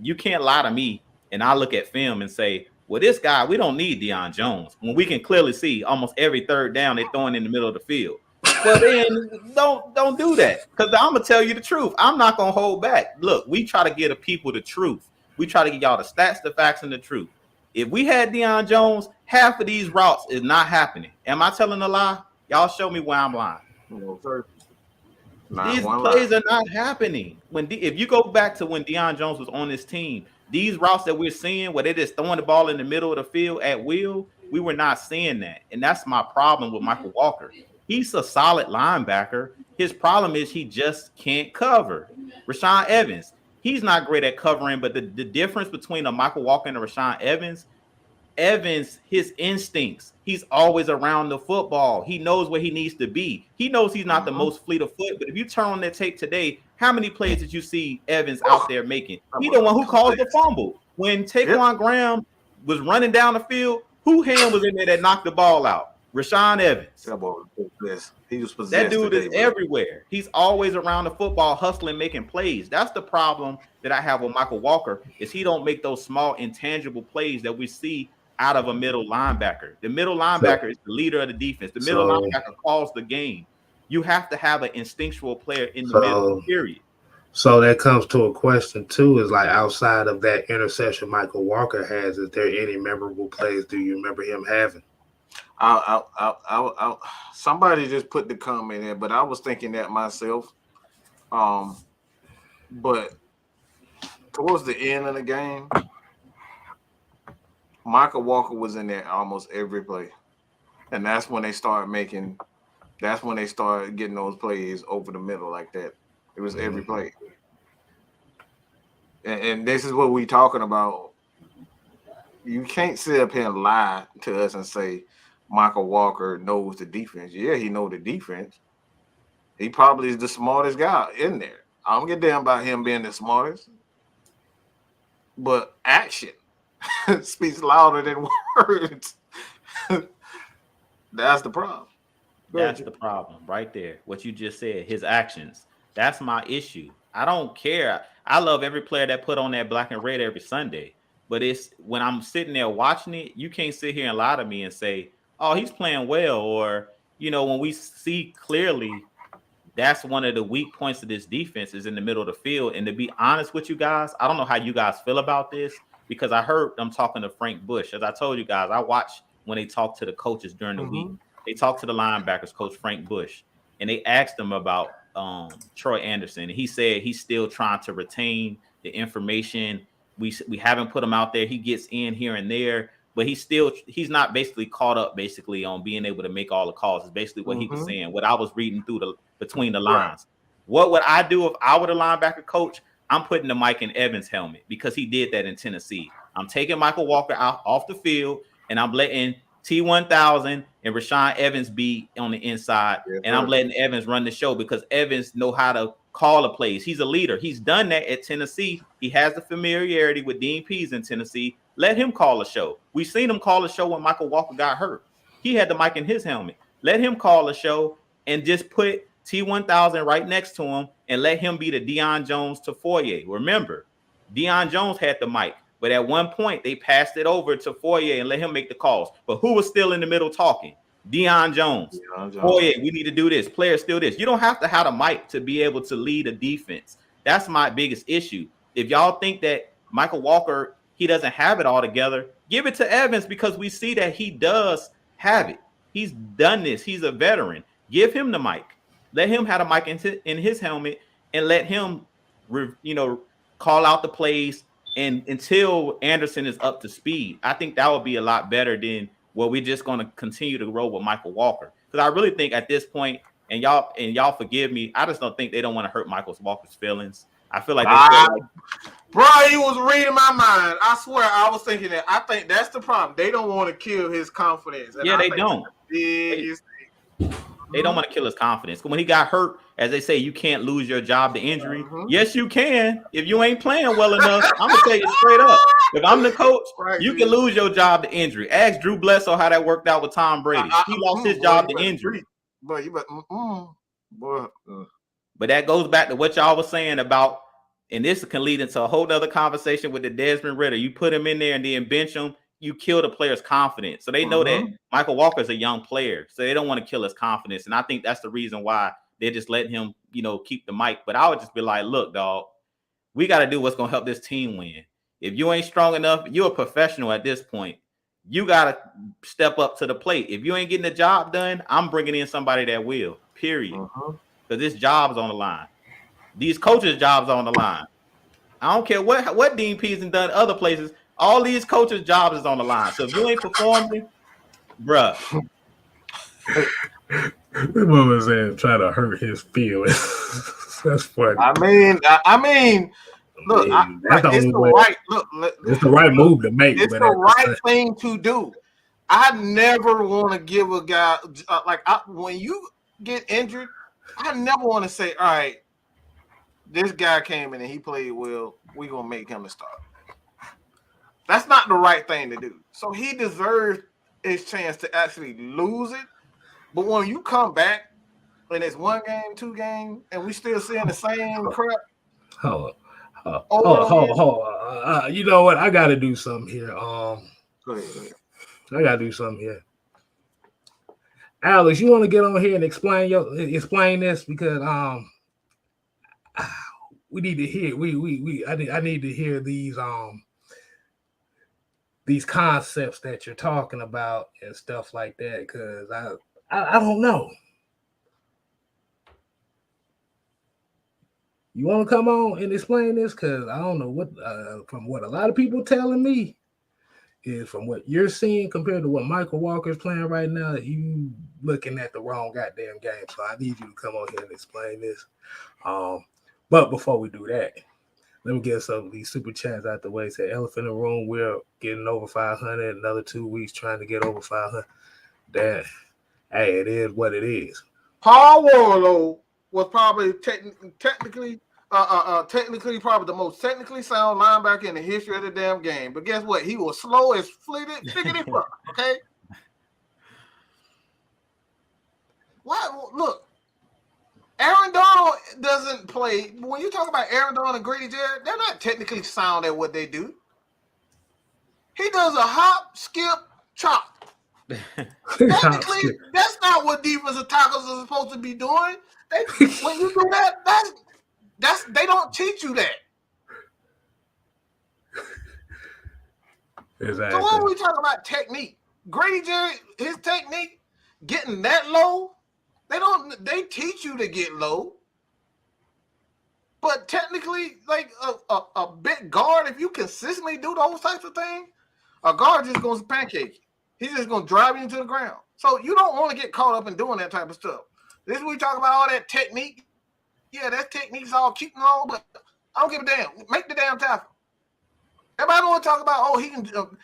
You can't lie to me and I look at film and say, well, this guy, we don't need Deion Jones. When we can clearly see almost every third down they're throwing in the middle of the field. Well, then don't do that. Because I'm going to tell you the truth. I'm not going to hold back. Look, we try to give the people the truth. We try to get y'all the stats, the facts, and the truth. If we had Deion Jones, half of these routes is not happening. Am I telling a lie? Y'all show me where I'm lying. No, sir. These plays are not happening. If you go back to when Deion Jones was on this team, these routes that we're seeing where they're just throwing the ball in the middle of the field at will, we were not seeing that. And that's my problem with Michael Walker. He's a solid linebacker. His problem is he just can't cover. Rashaan Evans, he's not great at covering, but the difference between a Michael Walker and a Rashaan Evans, his instincts, he's always around the football. He knows where he needs to be. He knows he's not the most fleet of foot, but if you turn on that tape today, how many plays did you see Evans out there making? He the one who caused the fumble. When Taquan Graham was running down the field, who hand was in there that knocked the ball out? Rashaan Evans. He was possessed. That dude is everywhere. He's always around the football, hustling, making plays. That's the problem that I have with Michael Walker is he don't make those small, intangible plays that we see out of a middle linebacker. The middle linebacker is the leader of the defense. The middle linebacker calls the game. You have to have an instinctual player in the middle, period. So that comes to a question, too, is like outside of that interception Michael Walker has, is there any memorable plays do you remember him having? Somebody just put the comment in, but I was thinking that myself. But towards the end of the game, Michael Walker was in there almost every play. And that's when they started getting those plays over the middle like that. It was every play. And this is what we talking about. You can't sit up here and lie to us and say Michael Walker knows the defense. Yeah, he knows the defense. He probably is the smartest guy in there. I don't give a damn about him being the smartest. But action speaks louder than words. That's the problem. That's the problem right there. What you just said, his actions. That's my issue. I don't care. I love every player that put on that black and red every Sunday. But it's when I'm sitting there watching it, you can't sit here and lie to me and say, oh, he's playing well. Or, when we see clearly that's one of the weak points of this defense is in the middle of the field. And to be honest with you guys, I don't know how you guys feel about this because I heard them talking to Frank Bush. As I told you guys, I watched when they talked to the coaches during the week. They talked to the linebackers, Coach Frank Bush, and they asked him about Troy Anderson. And he said he's still trying to retain the information. We haven't put him out there. He gets in here and there, but he's not basically caught up on being able to make all the calls. Is basically what he was saying. What I was reading between the lines. Right. What would I do if I were the linebacker coach? I'm putting the Mike in Evans helmet because he did that in Tennessee. I'm taking Michael Walker off the field and I'm letting T1000 and Rashaan Evans be on the inside, and I'm letting Evans run the show because Evans know how to call the plays. He's a leader. He's done that at Tennessee. He has the familiarity with Dean Pease in Tennessee. Let him call a show. We've seen him call a show when Michael Walker got hurt. He had the mic in his helmet. Let him call a show and just put T1000 right next to him and let him be the Deion Jones to Foyer. Remember, Deion Jones had the mic. But at one point, they passed it over to Foyer and let him make the calls. But who was still in the middle talking? Deion Jones. Foyer, we need to do this. Players still this. You don't have to have a mic to be able to lead a defense. That's my biggest issue. If y'all think that Michael Walker, he doesn't have it all together, give it to Evans because we see that he does have it. He's done this. He's a veteran. Give him the mic. Let him have a mic in his helmet and let him, call out the plays. And until Anderson is up to speed, I think that would be a lot better than we're just going to continue to roll with Michael Walker. Because I really think at this point, and y'all forgive me, I just don't think they don't want to hurt Michael Walker's feelings. I feel like bro, you was reading my mind. I swear, I was thinking that. I think that's the problem. They don't want to kill his confidence. And they don't. They don't want to kill his confidence. When he got hurt, as they say, you can't lose your job to injury. Yes, you can. If you ain't playing well enough, I'm gonna tell you straight up. If I'm the coach, you can lose your job to injury. Ask Drew Bledsoe how that worked out with Tom Brady. He lost his job to injury. But that goes back to what y'all was saying about, and this can lead into a whole other conversation with the Desmond Ridder. You put him in there and then bench him, you kill the player's confidence. So they know that Michael Walker is a young player, so they don't want to kill his confidence. And I think that's the reason why they're just letting him, keep the mic. But I would just be like, look, dog, we got to do what's going to help this team win. If you ain't strong enough, you're a professional at this point. You got to step up to the plate. If you ain't getting the job done, I'm bringing in somebody that will, period. Because this job's on the line. These coaches' jobs are on the line. I don't care what Dean Peterson done other places. All these coaches' jobs is on the line. So if you ain't performing, bruh. This woman said trying to hurt his feelings. That's funny. I mean, look, it's the right move to make. It's the right thing to do. I never want to give a guy when you get injured, I never want to say, all right, this guy came in and he played well, we're gonna make him a starter. That's not the right thing to do. So he deserves his chance to actually lose it. But when you come back and it's 1 game, 2 games, and we still seeing the same crap. Hold on. You know what? I got to do something here. Go ahead. I got to do something here. Alex, you want to get on here and explain this because we need to hear. I need to hear these concepts that you're talking about and stuff like that because I don't know. You want to come on and explain this? Because I don't know what, from what a lot of people telling me, is from what you're seeing compared to what Michael Walker's playing right now, you looking at the wrong goddamn game. So I need you to come on here and explain this. But before we do that, let me get some of these super chats out the way. Say, elephant in the room, we're getting over 500. Another 2 weeks trying to get over 500. That, hey, it is what it is. Paul Warlow was probably technically probably the most technically sound linebacker in the history of the damn game. But guess what? He was slow as fliggity fuck. Okay. What? Look, Aaron Donald doesn't play. When you talk about Aaron Donald and Grady Jarrett, they're not technically sound at what they do. He does a hop, skip, chop. Technically, that's not what defensive tackles are supposed to be doing. When you do that, that's they don't teach you that. Exactly. So when we talk about technique, Grady Jarrett, his technique, getting that low, they teach you to get low. But technically, like a big guard, if you consistently do those types of things, a guard just goes pancake. He's just going to drive you into the ground. So you don't want to get caught up in doing that type of stuff. This is we talk about all that technique. Yeah, that technique's all cute and all, but I don't give a damn. Make the damn tackle. Everybody don't want to talk about,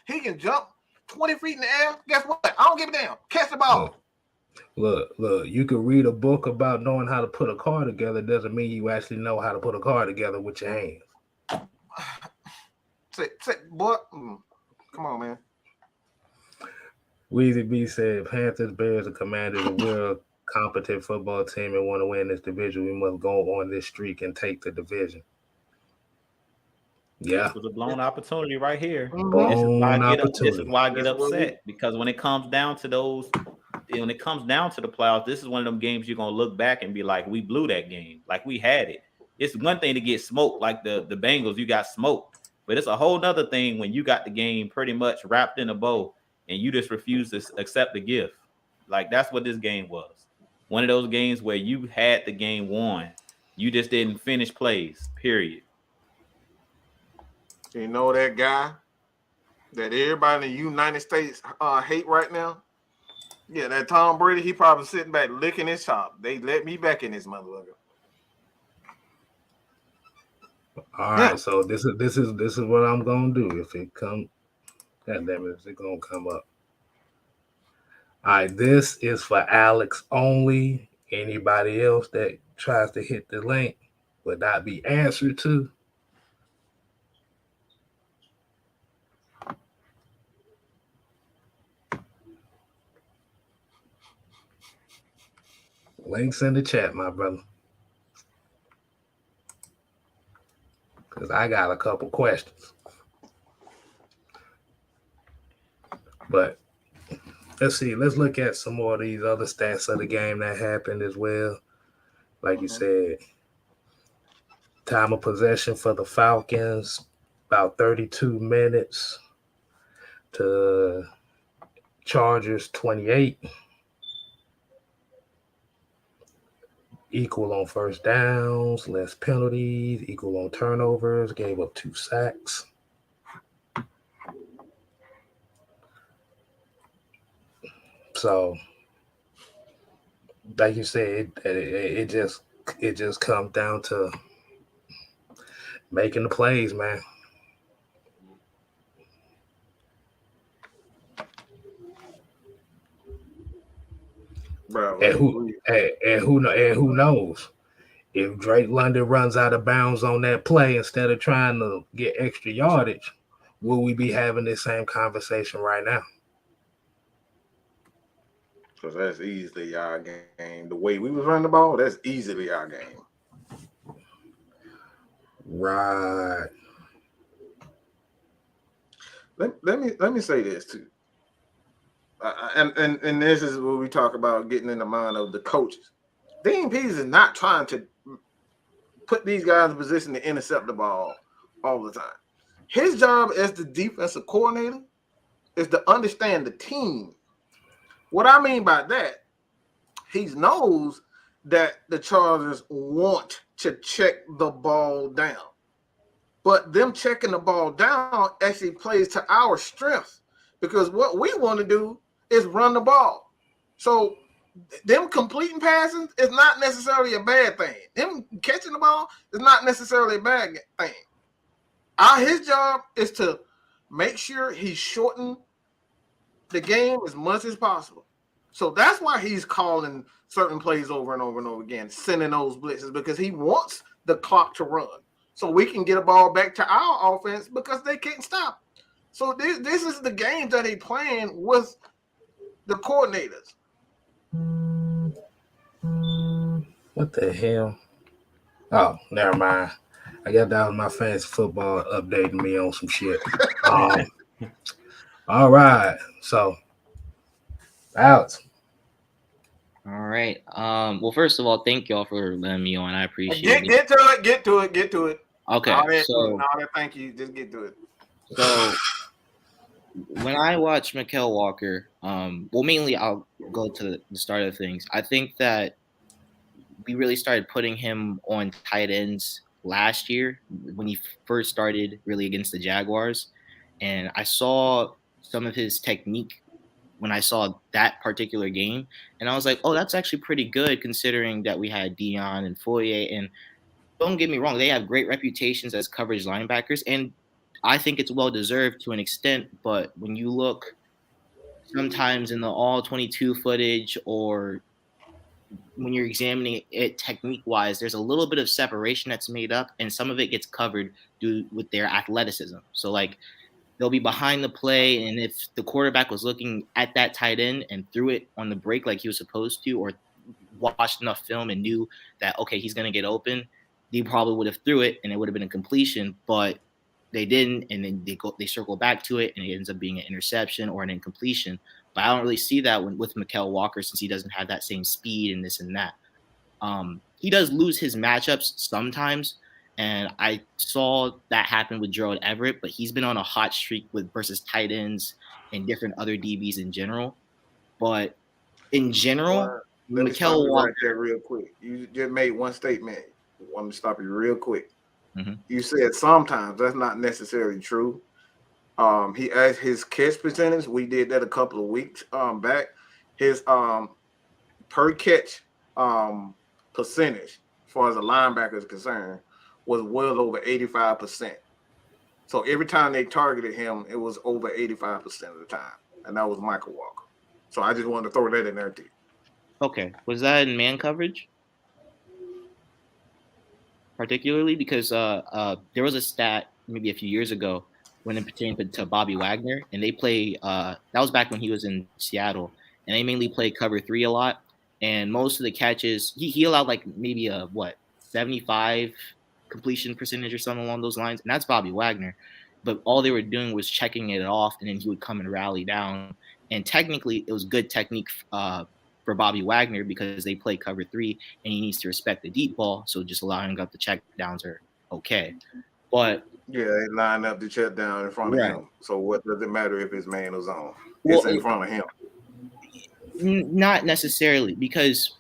he can jump 20 feet in the air. Guess what? I don't give a damn. Catch the ball. Look, you can read a book about knowing how to put a car together. Doesn't mean you actually know how to put a car together with your hands. Say, boy, come on, man. Weezy B said, Panthers, Bears, and Commanders are a real competent football team and want to win this division. We must go on this streak and take the division. Yeah. This was a blown opportunity right here. Mm-hmm. This is why I get upset because when it comes down to the playoffs, this is one of them games you're going to look back and be like, we blew that game. Like we had it. It's one thing to get smoked like the Bengals, you got smoked. But it's a whole nother thing when you got the game pretty much wrapped in a bow and you just refuse to accept the gift. Like that's what this game was. One of those games where you had the game won. You just didn't finish plays, period. You know that guy that everybody in the United States hate right now? Yeah, that Tom Brady, he probably sitting back licking his chop. They let me back in this motherfucker. All right, so this is what I'm gonna do. If it comes, God damn it, is it gonna come up? All right, this is for Alex only. Anybody else that tries to hit the link will not be answered to. Links in the chat, my brother. Because I got a couple questions. But let's see. Let's look at some more of these other stats of the game that happened as well. Like you said, time of possession for the Falcons, about 32 minutes to Chargers 28. Equal on first downs, less penalties, equal on turnovers, gave up 2 sacks. So, like you said, it just comes down to making the plays, man. Bro, And who knows if Drake London runs out of bounds on that play instead of trying to get extra yardage, will we be having this same conversation right now? because that's easily our game. The way we was running the ball, that's easily our game. Right. Let me say this too. And this is what we talk about getting in the mind of the coaches. Dean Pease is not trying to put these guys in position to intercept the ball all the time. His job as the defensive coordinator is to understand the team. What I mean by that, he knows that the Chargers want to check the ball down. But them checking the ball down actually plays to our strength because what we want to do is run the ball. So them completing passes is not necessarily a bad thing. Them catching the ball is not necessarily a bad thing. His job is to make sure he shorten the game as much as possible. So that's why he's calling certain plays over and over and over again, sending those blitzes because he wants the clock to run so we can get a ball back to our offense because they can't stop. So this is the game that he's playing with the coordinators. What the hell? Oh, never mind. I got that was my fantasy football updating me on some shit. All right. So, Alex. All right. Well, first of all, thank y'all for letting me on. I appreciate it. Get to it. Okay. Thank you. Just get to it. So when I watch Mykal Walker, well, mainly I'll go to the start of things. I think that we really started putting him on tight ends last year when he first started really against the Jaguars. And I saw some of his technique when I saw that particular game. And I was like, oh, that's actually pretty good considering that we had Dion and Foyer. And don't get me wrong, they have great reputations as coverage linebackers. And I think it's well-deserved to an extent. But when you look sometimes in the all 22 footage or when you're examining it technique-wise, there's a little bit of separation that's made up, and some of it gets covered due with their athleticism. So, like, they'll be behind the play, and if the quarterback was looking at that tight end and threw it on the break like he was supposed to, or watched enough film and knew that, okay, he's going to get open, they probably would have threw it, and it would have been a completion, but they didn't, and then they circle back to it, and it ends up being an interception or an incompletion. But I don't really see that with Mykal Walker since he doesn't have that same speed and this and that. He does lose his matchups sometimes, and I saw that happen with Gerald Everett, but he's been on a hot streak versus tight ends and different other DBs in general. But in general, let me stop Mykal you Walker. right there real quick. You just made one statement. I want to stop you real quick. Mm-hmm. You said sometimes. That's not necessarily true. He asked his catch percentage. We did that a couple of weeks back. His per catch percentage, as far as a linebacker is concerned, was well over 85%. So every time they targeted him, it was over 85% of the time, and that was Mykal Walker. So I just wanted to throw that in there too. Okay, was that in man coverage? Particularly because there was a stat maybe a few years ago when it pertained to Bobby Wagner, and they play that was back when he was in Seattle, and they mainly play cover 3 a lot, and most of the catches he allowed like maybe a 75 completion percentage or something along those lines, and that's Bobby Wagner. But all they were doing was checking it off, and then he would come and rally down. And technically, it was good technique for Bobby Wagner because they play cover 3 and he needs to respect the deep ball. So just allowing up the check downs are okay. But yeah, they line up the check down in front of him. So what does it matter if it's man or zone? It's in front of him. Not necessarily, because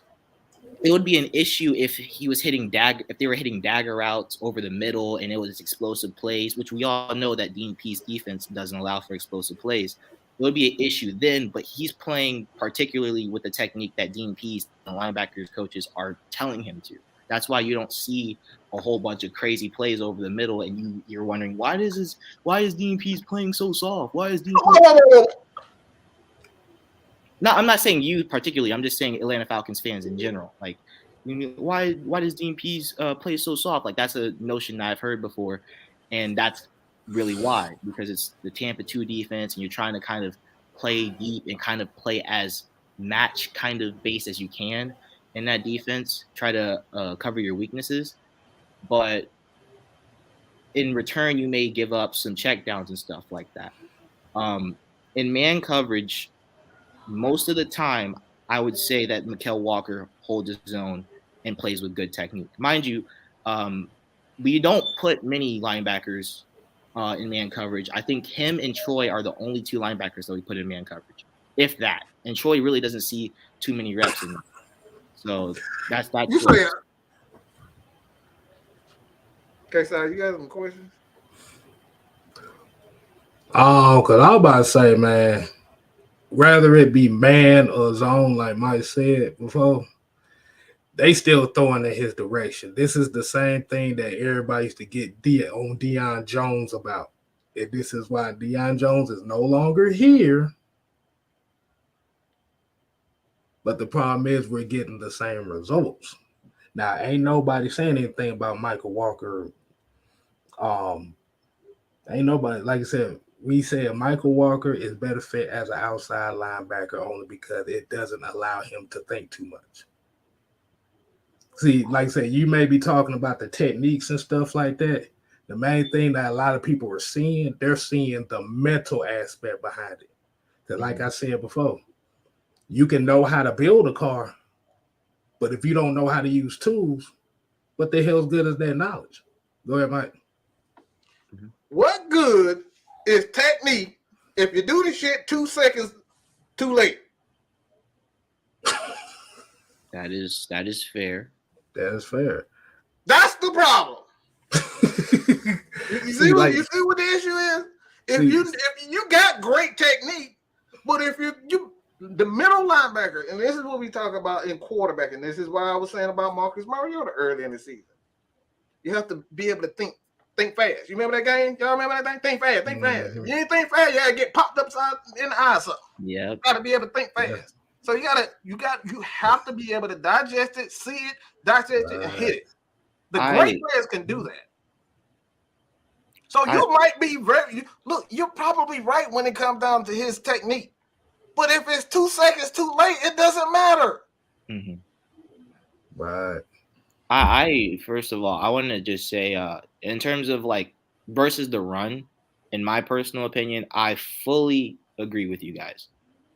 it would be an issue if he was if they were hitting dagger routes over the middle and it was explosive plays, which we all know that Dean Pease defense doesn't allow for explosive plays. It would be an issue then, but he's playing particularly with the technique that Dean Pease and linebackers coaches are telling him to. That's why you don't see a whole bunch of crazy plays over the middle, and you're wondering why is Dean Pease playing so soft? Why is Dean Pease? No, I'm not saying you particularly. I'm just saying Atlanta Falcons fans in general. Like, why does Dean Pease play so soft? Like, that's a notion that I've heard before, and that's really why, because it's the Tampa 2 defense, and you're trying to kind of play deep and kind of play as match kind of base as you can in that defense. Try to cover your weaknesses, but in return, you may give up some checkdowns and stuff like that. In man coverage, most of the time, I would say that Mykal Walker holds his own and plays with good technique. Mind you, we don't put many linebackers in man coverage. I think him and Troy are the only 2 linebackers that we put in man coverage, if that. And Troy really doesn't see too many reps in them. So that's You say it. Okay, so you got some questions? Oh, because I was about to say, man, rather it be man or zone, like Mike said before, they still throwing in his direction. This is the same thing that everybody used to get on Deion Jones about. And this is why Deion Jones is no longer here. But the problem is we're getting the same results. Now, ain't nobody saying anything about Mykal Walker. Ain't nobody, like I said, we said Mykal Walker is better fit as an outside linebacker only because it doesn't allow him to think too much. See, like I said, you may be talking about the techniques and stuff like that. The main thing that a lot of people are seeing, they're seeing the mental aspect behind it. Because like I said before, you can know how to build a car, but if you don't know how to use tools, what the hell's good is that knowledge? Go ahead, Mike. What good is technique if you do the shit 2 seconds too late? That is fair. That is fair. That's the problem. You see what the issue is? If you got great technique, but if you the middle linebacker, and this is what we talk about in quarterback, and this is why I was saying about Marcus Mariota early in the season. You have to be able to think fast. You remember that game? Y'all remember that thing? Think fast, think fast. If you ain't think fast, you gotta get popped upside in the eye. Yeah, you gotta be able to think fast. Yeah. So you have to be able to digest it, see it, dissect it, and hit it. The great players can do that. So you might be you're probably right when it comes down to his technique. But if it's 2 seconds too late, it doesn't matter. Mm-hmm. Right. I first of all, I want to just say, in terms of like versus the run, in my personal opinion, I fully agree with you guys.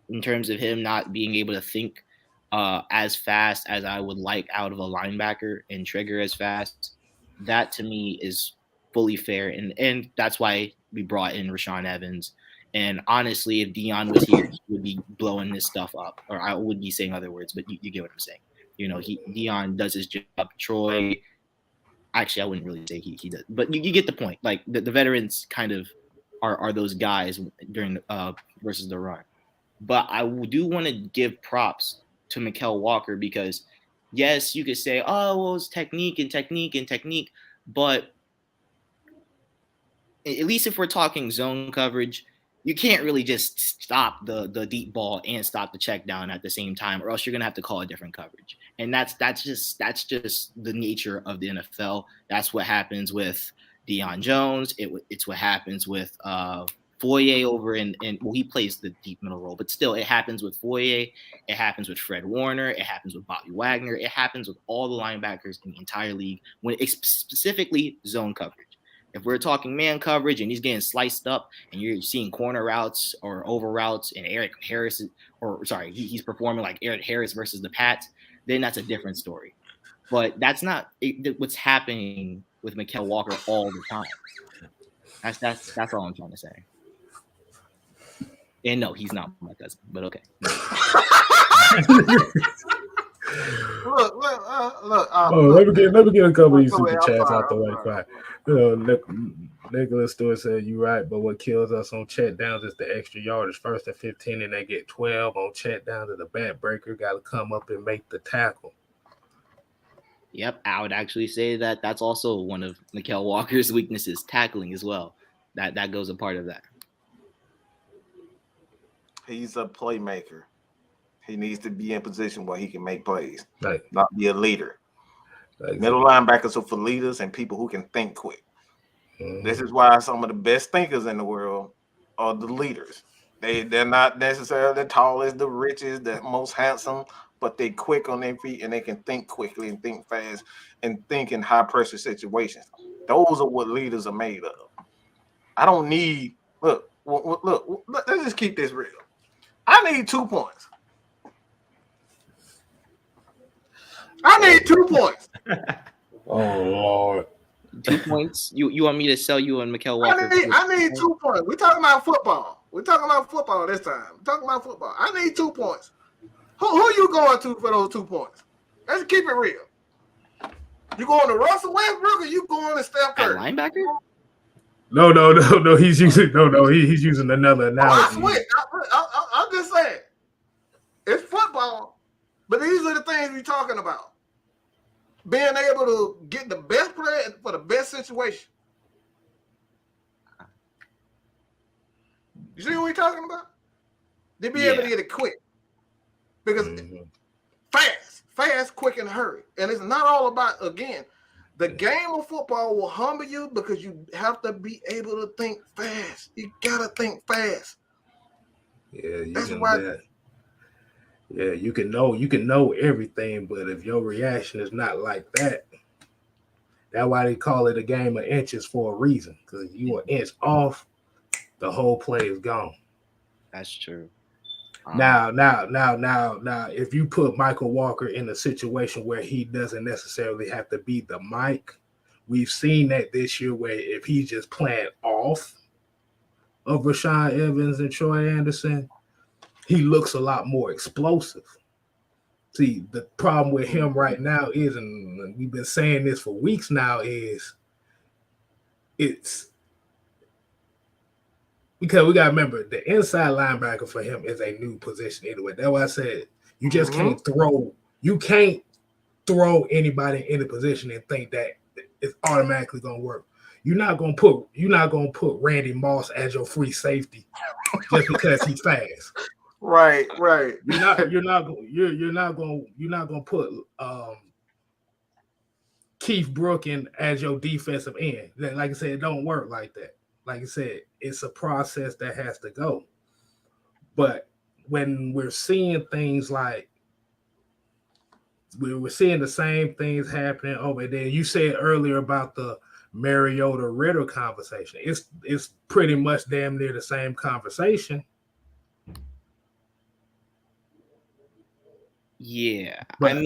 In terms of him not being able to think as fast as I would like out of a linebacker and trigger as fast, that to me is fully fair. And that's why we brought in Rashaan Evans. And honestly, if Deion was here, he would be blowing this stuff up. Or I would be saying other words, but you get what I'm saying. You know, Deion does his job. Troy, actually, I wouldn't really say he does. But you get the point. Like, the veterans kind of are those guys during versus the run. But I do want to give props to Mykal Walker because, yes, you could say, oh, well, it's technique. But at least if we're talking zone coverage, you can't really just stop the deep ball and stop the check down at the same time, or else you're gonna have to call a different coverage. And that's just the nature of the NFL. That's what happens with Deion Jones. It's what happens with Foye over in well, he plays the deep middle role, but still, it happens with Foye. It happens with Fred Warner. It happens with Bobby Wagner. It happens with all the linebackers in the entire league when it's specifically zone coverage. If we're talking man coverage and he's getting sliced up and you're seeing corner routes or over routes and Eric Harris, he's performing like Eric Harris versus the Pats, then that's a different story. But that's not what's happening with Mykal Walker all the time. That's all I'm trying to say. And no, he's not my cousin, but okay. Look. Let me get a couple of these super chats out the way. Quiet. Nicholas Stewart said, "You right, but what kills us on check downs is the extra yardage. 1st and 15, and they get 12 on check downs. And the bad breaker got to come up and make the tackle." Yep, I would actually say that that's also one of Mykal Walker's weaknesses, tackling as well. That goes a part of that. He's a playmaker. He needs to be in position where he can make plays, Right. not be a leader. Exactly. Middle linebackers are for leaders and people who can think quick. Mm-hmm. This is why some of the best thinkers in the world are the leaders. They're not necessarily the tallest, the richest, the most handsome, but they quick on their feet and they can think quickly and think fast and think in high pressure situations. Those are what leaders are made of. I don't need look. Let's just keep this real. I need 2 points. I need 2 points. Oh Lord. 2 points. You want me to sell you on Mykal Walker? I need 2 points. We're talking about football. We're talking about football this time. We're talking about football. I need 2 points. Who you going to for those 2 points? Let's keep it real. You going to Russell Westbrook or you going to Steph Curry? Linebacker? No. He's using another analogy. I switch. I'm just saying. It's football, but these are the things we're talking about. Being able to get the best player for the best situation. You see what we're talking about? They be able to get it quick. Because fast, quick, and hurry. And it's not all about, again, the game of football will humble you because you have to be able to think fast. You gotta think fast. Yeah, that's why. Yeah, you can know everything, but if your reaction is not like that, that's why they call it a game of inches for a reason. Because if you are inch off, the whole play is gone. That's true. Now, if you put Mykal Walker in a situation where he doesn't necessarily have to be the mic, we've seen that this year where if he's just playing off of Rashaan Evans and Troy Anderson, he looks a lot more explosive. See, the problem with him right now is, and we've been saying this for weeks now, is it's because we got to remember the inside linebacker for him is a new position anyway. That's why I said you just can't throw anybody in a position and think that it's automatically gonna work. You're not gonna put Randy Moss as your free safety just because he's fast. Right. You're not gonna put Keith Brookin as your defensive end. Like I said, it don't work like that. Like I said, it's a process that has to go. But when we're seeing things like we're seeing the same things happening over there, you said earlier about the Mariota Ritter conversation. It's pretty much damn near the same conversation. Yeah, but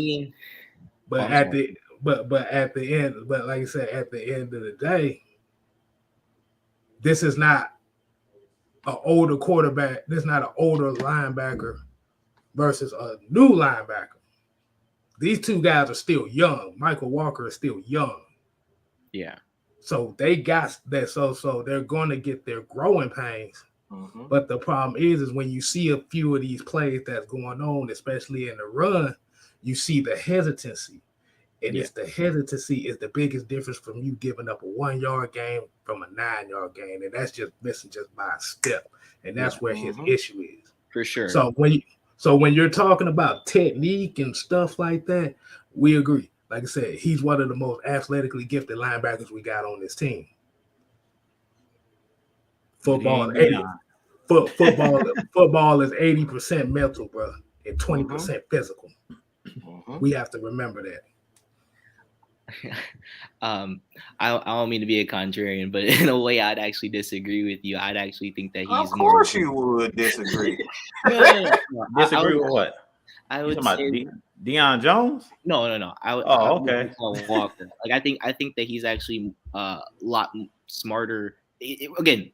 at the end, like I said, at the end of the day, this is not an older quarterback. This is not an older linebacker versus a new linebacker. These two guys are still young. Mykal Walker is still young. Yeah. So they got that. So they're going to get their growing pains. Mm-hmm. But the problem is when you see a few of these plays that's going on, especially in the run, you see the hesitancy. And it's the hesitancy is the biggest difference from you giving up a 1 yard game from a 9 yard game. And that's just missing just by a step. And that's where his issue is. For sure. So when you're talking about technique and stuff like that, we agree. Like I said, he's one of the most athletically gifted linebackers we got on this team. Football is 80% mental, bro, and 20% physical. We have to remember that. I don't mean to be a contrarian, but in a way, I'd actually disagree with you. I'd actually think that he's. Of course, you would disagree. No. Disagree with what? I would say Deion Jones. No. I would okay. Walker. Like I think that he's actually a lot smarter. Again,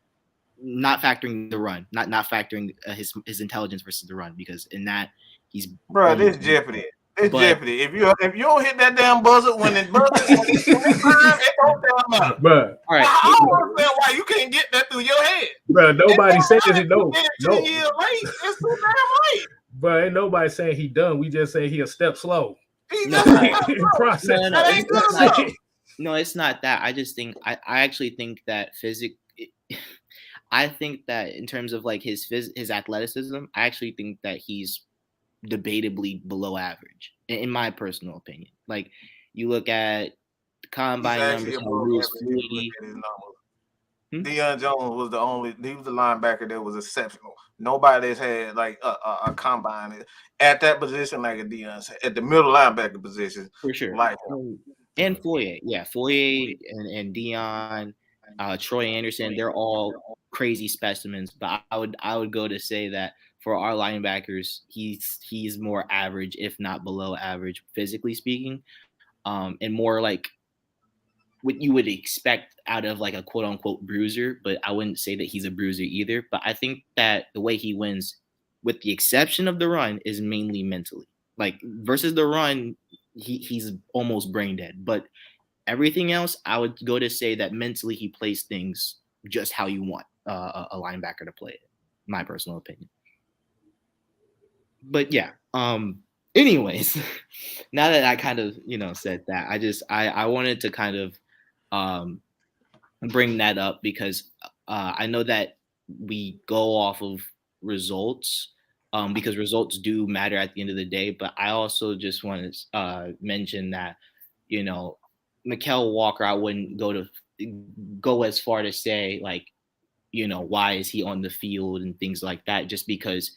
not factoring the run, not factoring his intelligence versus the run, because in that he's. Bro, this Jeopardy. It's Jeopardy. If you don't hit that damn buzzer when it buzzes, it don't damn matter. Bro, all right. I don't understand why you can't get that through your head. Bro, nobody says it. No. 10 years late. It's too damn late. Bro, ain't nobody saying he done. We just say he a step slow. No, process. No, it's not that. I just think I actually think that I think that in terms of like his athleticism, I actually think that he's debatably below average, in my personal opinion. Like you look at the combine numbers, Deion Jones was he was the linebacker that was exceptional. Nobody has had like a combine at that position like a Deion at the middle linebacker position. For sure. Like and Foye. Yeah, Foye and Deion, Troy Anderson, they're all crazy specimens. But I would go to say that for our linebackers, he's more average, if not below average, physically speaking, and more like what you would expect out of like a quote unquote bruiser. But I wouldn't say that he's a bruiser either. But I think that the way he wins, with the exception of the run, is mainly mentally. Like versus the run, he's almost brain dead. But everything else, I would go to say that mentally he plays things just how you want a linebacker to play it. My personal opinion. But yeah, anyways, now that I kind of, said that, I wanted to kind of bring that up because I know that we go off of results because results do matter at the end of the day. But I also just want to mention that, Mykal Walker, I wouldn't go as far to say like, why is he on the field and things like that, just because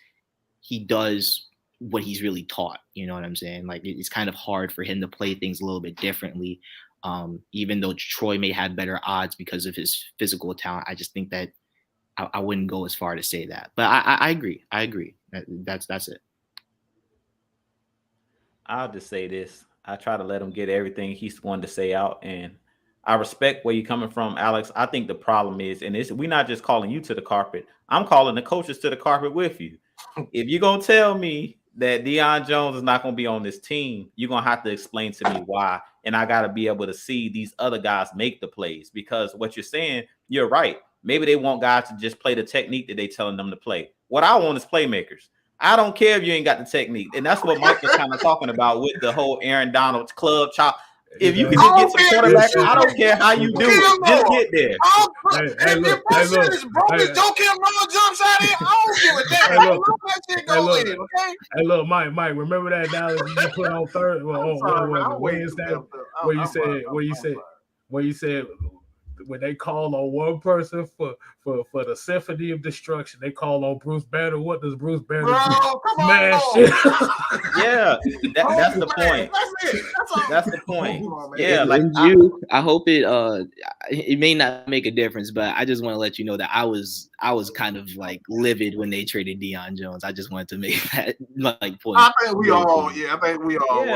he does what he's really taught. You know what I'm saying? Like it's kind of hard for him to play things a little bit differently. Even though Troy may have better odds because of his physical talent, I just think that I wouldn't go as far to say that. But I agree. That's it. I'll just say this. I try to let him get everything he's wanted to say out, and I respect where you're coming from, Alex. I think the problem is, and we're not just calling you to the carpet. I'm calling the coaches to the carpet with you. If you're going to tell me that Deion Jones is not going to be on this team, you're going to have to explain to me why. And I got to be able to see these other guys make the plays, because what you're saying, you're right. Maybe they want guys to just play the technique that they're telling them to play. What I want is playmakers. I don't care if you ain't got the technique. And that's what Mike was kind of talking about with the whole Aaron Donald club chop. If you can just get some quarterback, I don't care how you do it. Just get there. If Bullshit is broke as Joe Kim Noah jump shot in, I don't give a damn. I love that shit go in, okay? Hey, look, Mike, remember that analogy you put on Wednesday where you said when they call on one person for the symphony of destruction, they call on Bruce Banner. What does Bruce Banner do? Smash shit. Yeah, that's the point. That's the point. Yeah, like I hope it may not make a difference, but I just want to let you know that I was kind of like livid when they traded Deion Jones. I just wanted to make that like point. I think we all. Yeah,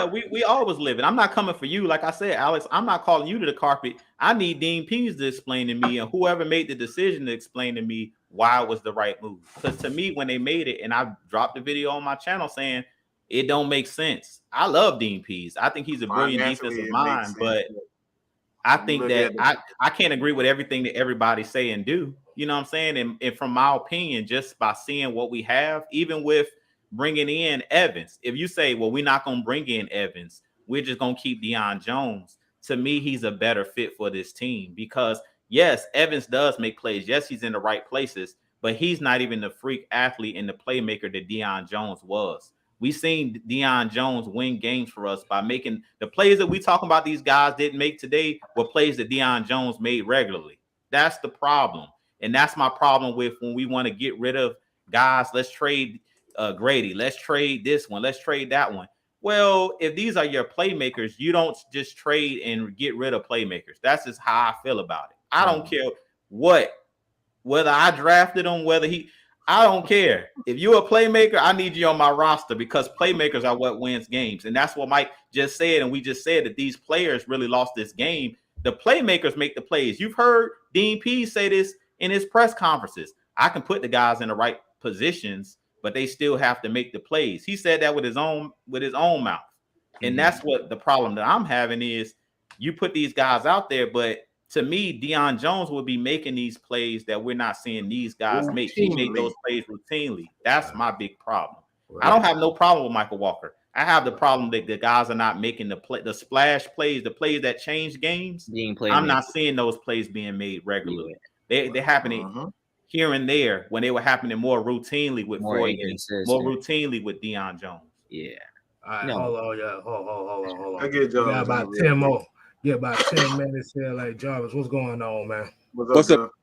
we all was living. I'm not coming for you, like I said, Alex. I'm not calling you to the carpet. I need Dean Pease to explain to me, and whoever made the decision to explain to me why it was the right move. Because to me, when they made it, and I dropped the video on my channel saying it don't make sense. I love Dean Pease. I think he's a brilliant defensive mind, but I think that I can't agree with everything that everybody say and do. You know what I'm saying? And from my opinion, just by seeing what we have, even with bringing in Evans, if you say, well, we're not going to bring in Evans, we're just gonna keep Deion Jones. To me, he's a better fit for this team because yes, Evans does make plays. Yes, he's in the right places, but he's not even the freak athlete and the playmaker that Deion Jones was. We seen Deion Jones win games for us by making the plays that we talking about. These guys didn't make today were plays that Deion Jones made regularly. That's the problem, and that's my problem with when we want to get rid of guys. Let's trade Grady. Let's trade this one. Let's trade that one. Well, if these are your playmakers, you don't just trade and get rid of playmakers. That's just how I feel about it. I don't care whether I drafted him, I don't care. If you're a playmaker, I need you on my roster because playmakers are what wins games. And that's what Mike just said. And we just said that these players really lost this game. The playmakers make the plays. You've heard Dean P say this in his press conferences. I can put the guys in the right positions, but they still have to make the plays. He said that with his own mouth. And that's what the problem that I'm having is you put these guys out there, but to me, Deion Jones will be making these plays that we're not seeing these guys make. He made those plays routinely. That's my big problem. Right. I don't have no problem with Michael Walker. I have the problem that the guys are not making the splash plays, the plays that change games. I'm not seeing those plays being made regularly. Yeah. They're happening here and there when they were happening more routinely with Foye, more routinely with Deion Jones. Yeah. All right, hold on. I get you got about 10 more. Yeah, about 10 minutes here. Like Jarvis, what's going on, man? What's up?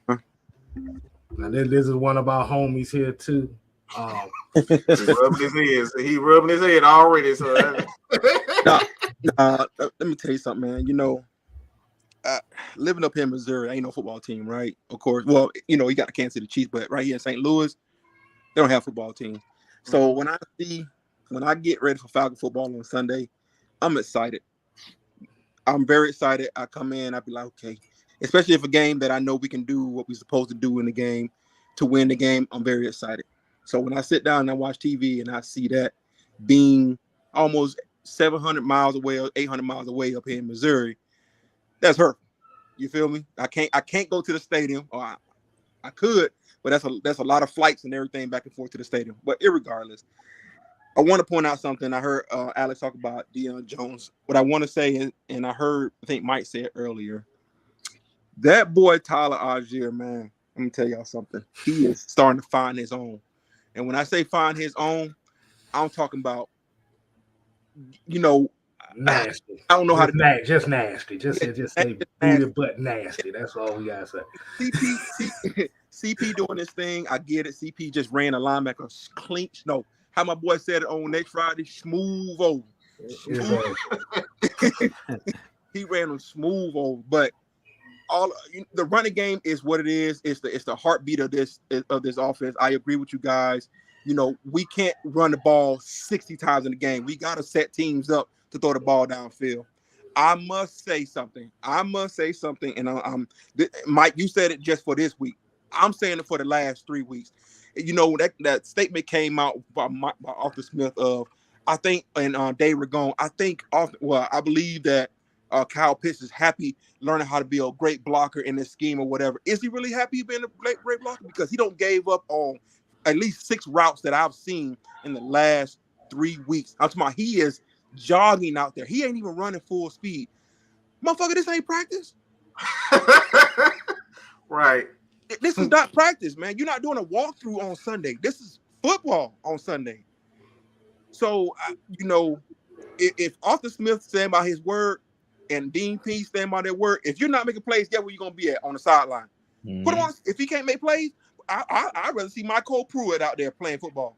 Now, this is one of our homies here too. He rubbing his head already. So let me tell you something, man. You know, living up here in Missouri, ain't no football team, right? Of course. Well, you know, you got the Kansas City Chiefs, but right here in St. Louis, they don't have a football team. So when I get ready for Falcon football on Sunday, I'm excited. I'm very excited. I come in, I'll be like, okay, especially if a game that I know we can do what we're supposed to do in the game to win the game, I'm very excited. So when I sit down and I watch TV and I see that being almost 700 miles away or 800 miles away up here in Missouri, that's hurtful. You feel me? I can't go to the stadium, or I could, but that's a lot of flights and everything back and forth to the stadium. But irregardless, I want to point out something. I heard Alex talk about Deion Jones. What I want to say, and I think Mike said earlier, that boy Tyler Algier, man, let me tell y'all something. He is starting to find his own. And when I say find his own, I'm talking about, you know, nasty. I don't know how to just nasty. Just say booty butt nasty. That's all we gotta say. CP doing this thing. I get it. CP just ran a linebacker clean. No. How my boy said it on next Friday, smooth over. He ran them smooth over. But the running game is what it is. It's the heartbeat of this offense. I agree with you guys. You know, we can't run the ball 60 times in the game. We got to set teams up to throw the ball downfield. I must say something. And Mike, you said it just for this week. I'm saying it for the last 3 weeks. You know, that statement came out by Arthur Smith of, I think, and Dave Ragone. I believe that Kyle Pitts is happy learning how to be a great blocker in this scheme or whatever. Is he really happy being a great blocker? Because he don't gave up on at least 6 routes that I've seen in the last 3 weeks. I'm talking about he is jogging out there. He ain't even running full speed. Motherfucker, this ain't practice. Right. This is not practice, man. You're not doing a walkthrough on Sunday. This is football on Sunday. So, you know, if Arthur Smith stand by his word and Dean P stand by their word, if you're not making plays, guess where you're going to be at? On the sideline. Put him on. If he can't make plays, I'd rather see Michael Pruitt out there playing football.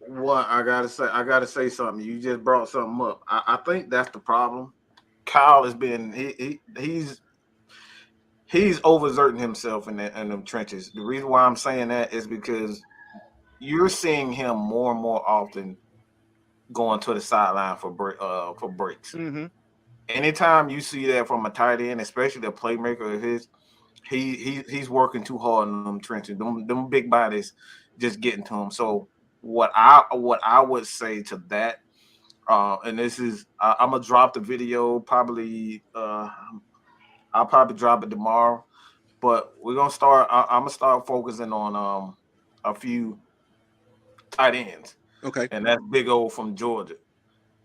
What I gotta say something. You just brought something up. I think that's the problem. Kyle has been he's overexerting himself in them trenches. The reason why I'm saying that is because you're seeing him more and more often going to the sideline for breaks. Mm-hmm. Anytime you see that from a tight end, especially the playmaker of his, he's working too hard in them trenches. Them big bodies just getting to him. So what I would say to that, and this is I'm gonna drop the video probably. I'll probably drop it tomorrow, but we're gonna start. I'm gonna start focusing on a few tight ends. Okay, and that's Big O from Georgia.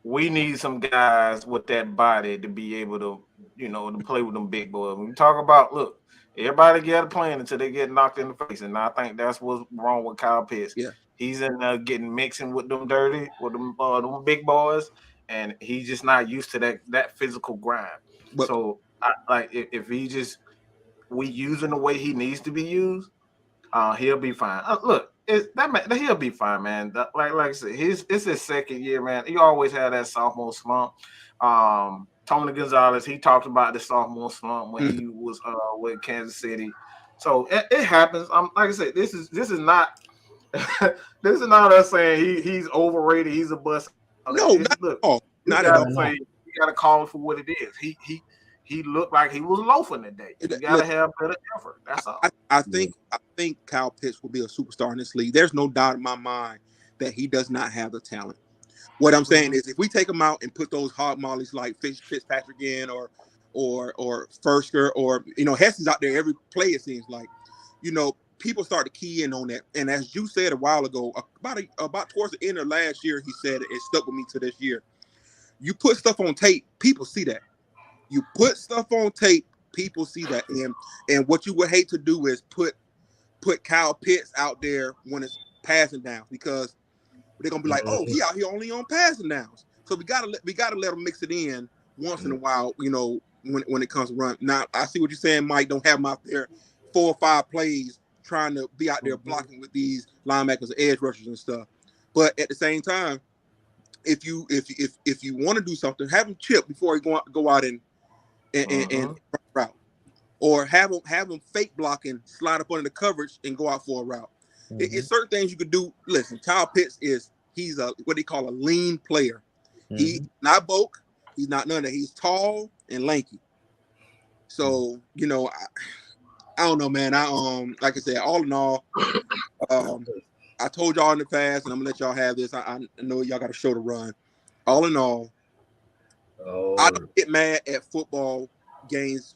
we need some guys with that body to be able to, to play with them big boys. When you talk about, look, everybody get a plan until they get knocked in the face, and I think that's what's wrong with Kyle Pitts. Yeah. He's in there mixing with them them big boys, and he's just not used to that physical grind. But, so, if we using the way he needs to be used, he'll be fine. Look, he'll be fine, man. Like I said, it's his second year, man. He always had that sophomore slump. Tony Gonzalez, he talked about the sophomore slump when he was with Kansas City. So it happens. Like I said, this is not this is not us saying he's overrated. He's a bust. No, not at all. You got to call it for what it is. He looked like he was loafing today. You got to have better effort. That's all. I think Kyle Pitts will be a superstar in this league. There's no doubt in my mind that he does not have the talent. What I'm saying is, if we take him out and put those hog mollies like Fitzpatrick in, or Fursker, or Heston's out there every play, it seems like, people start to key in on that. And as you said a while ago, about towards the end of last year, he said it stuck with me to this year. You put stuff on tape, people see that. You put stuff on tape, people see that. And what you would hate to do is put Kyle Pitts out there when it's passing down, because they're gonna be like, oh, he out here only on passing downs. So we gotta let him mix it in once in a while, when it comes to run. Now I see what you're saying, Mike. Don't have him out there 4 or 5 plays trying to be out there blocking with these linebackers, edge rushers and stuff. But at the same time, if you want to do something, have him chip before he go out and route, or have him fake blocking, slide up under the coverage and go out for a route. It's certain things you could do. Listen, Kyle Pitts he's a what they call a lean player. He's not bulk. He's not none of that. He's tall and lanky. So I don't know, man. Like I said, all in all, I told y'all in the past, and I'm gonna let y'all have this. I know y'all got a show to run. All in all, I don't get mad at football games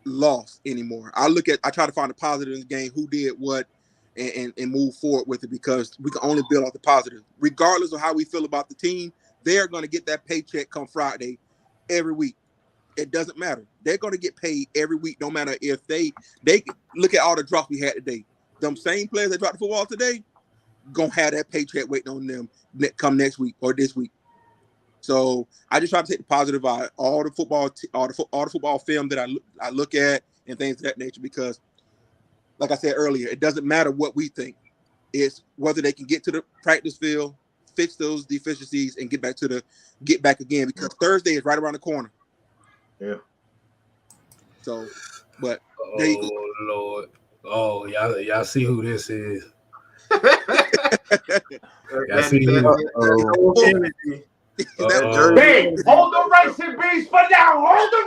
lost anymore. I try to find the positive in the game, who did what, and move forward with it, because we can only build off the positive. Regardless of how we feel about the team, they're going to get that paycheck come Friday every week. It doesn't matter. They're going to get paid every week, no matter if they look at all the drops we had today. Them same players that dropped the football today going to have that paycheck waiting on them come next week or this week. So I just try to take the positive out all the football film that I look at and things of that nature, because like I said earlier, it doesn't matter what we think. It's whether they can get to the practice field, fix those deficiencies, and get back again, because Thursday is right around the corner. Yeah. So, but there you go. Lord. Oh, y'all see who this is. Y'all see who Big, hold the racing beast for now. Hold the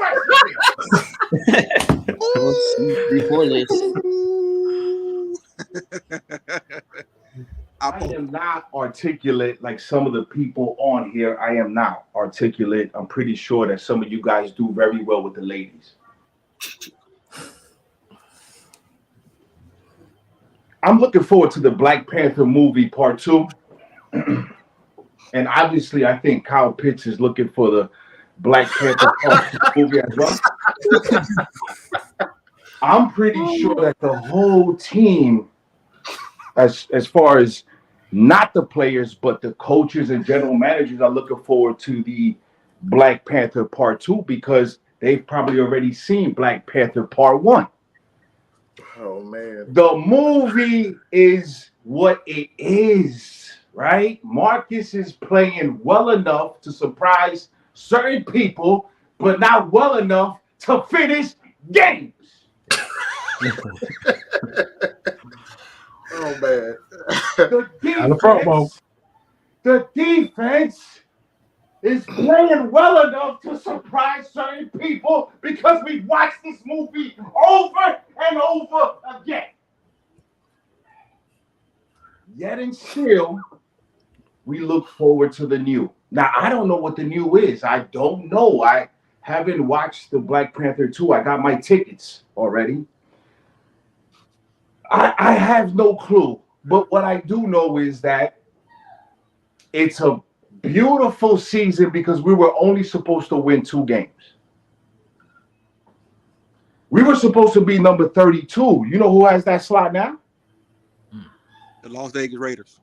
racing beast. Before this. I am not articulate like some of the people on here. I am not articulate. I'm pretty sure that some of you guys do very well with the ladies. I'm looking forward to the Black Panther movie part 2. And obviously, I think Kyle Pitts is looking for the Black Panther movie as well. I'm pretty sure that the whole team, as far as not the players, but the coaches and general managers, are looking forward to the Black Panther Part 2, because they've probably already seen Black Panther Part 1. Oh, man. The movie is what it is, right? Marcus is playing well enough to surprise certain people, but not well enough to finish games. Oh, man. The defense is playing well enough to surprise certain people, because we've watched this movie over and over again. Yet and still, we look forward to the new. Now, I don't know what the new is. I don't know. I haven't watched the Black Panther 2. I got my tickets already. I have no clue. But what I do know is that it's a beautiful season because we were only supposed to win 2 games. We were supposed to be number 32. You know who has that slot now? The Las Vegas Raiders.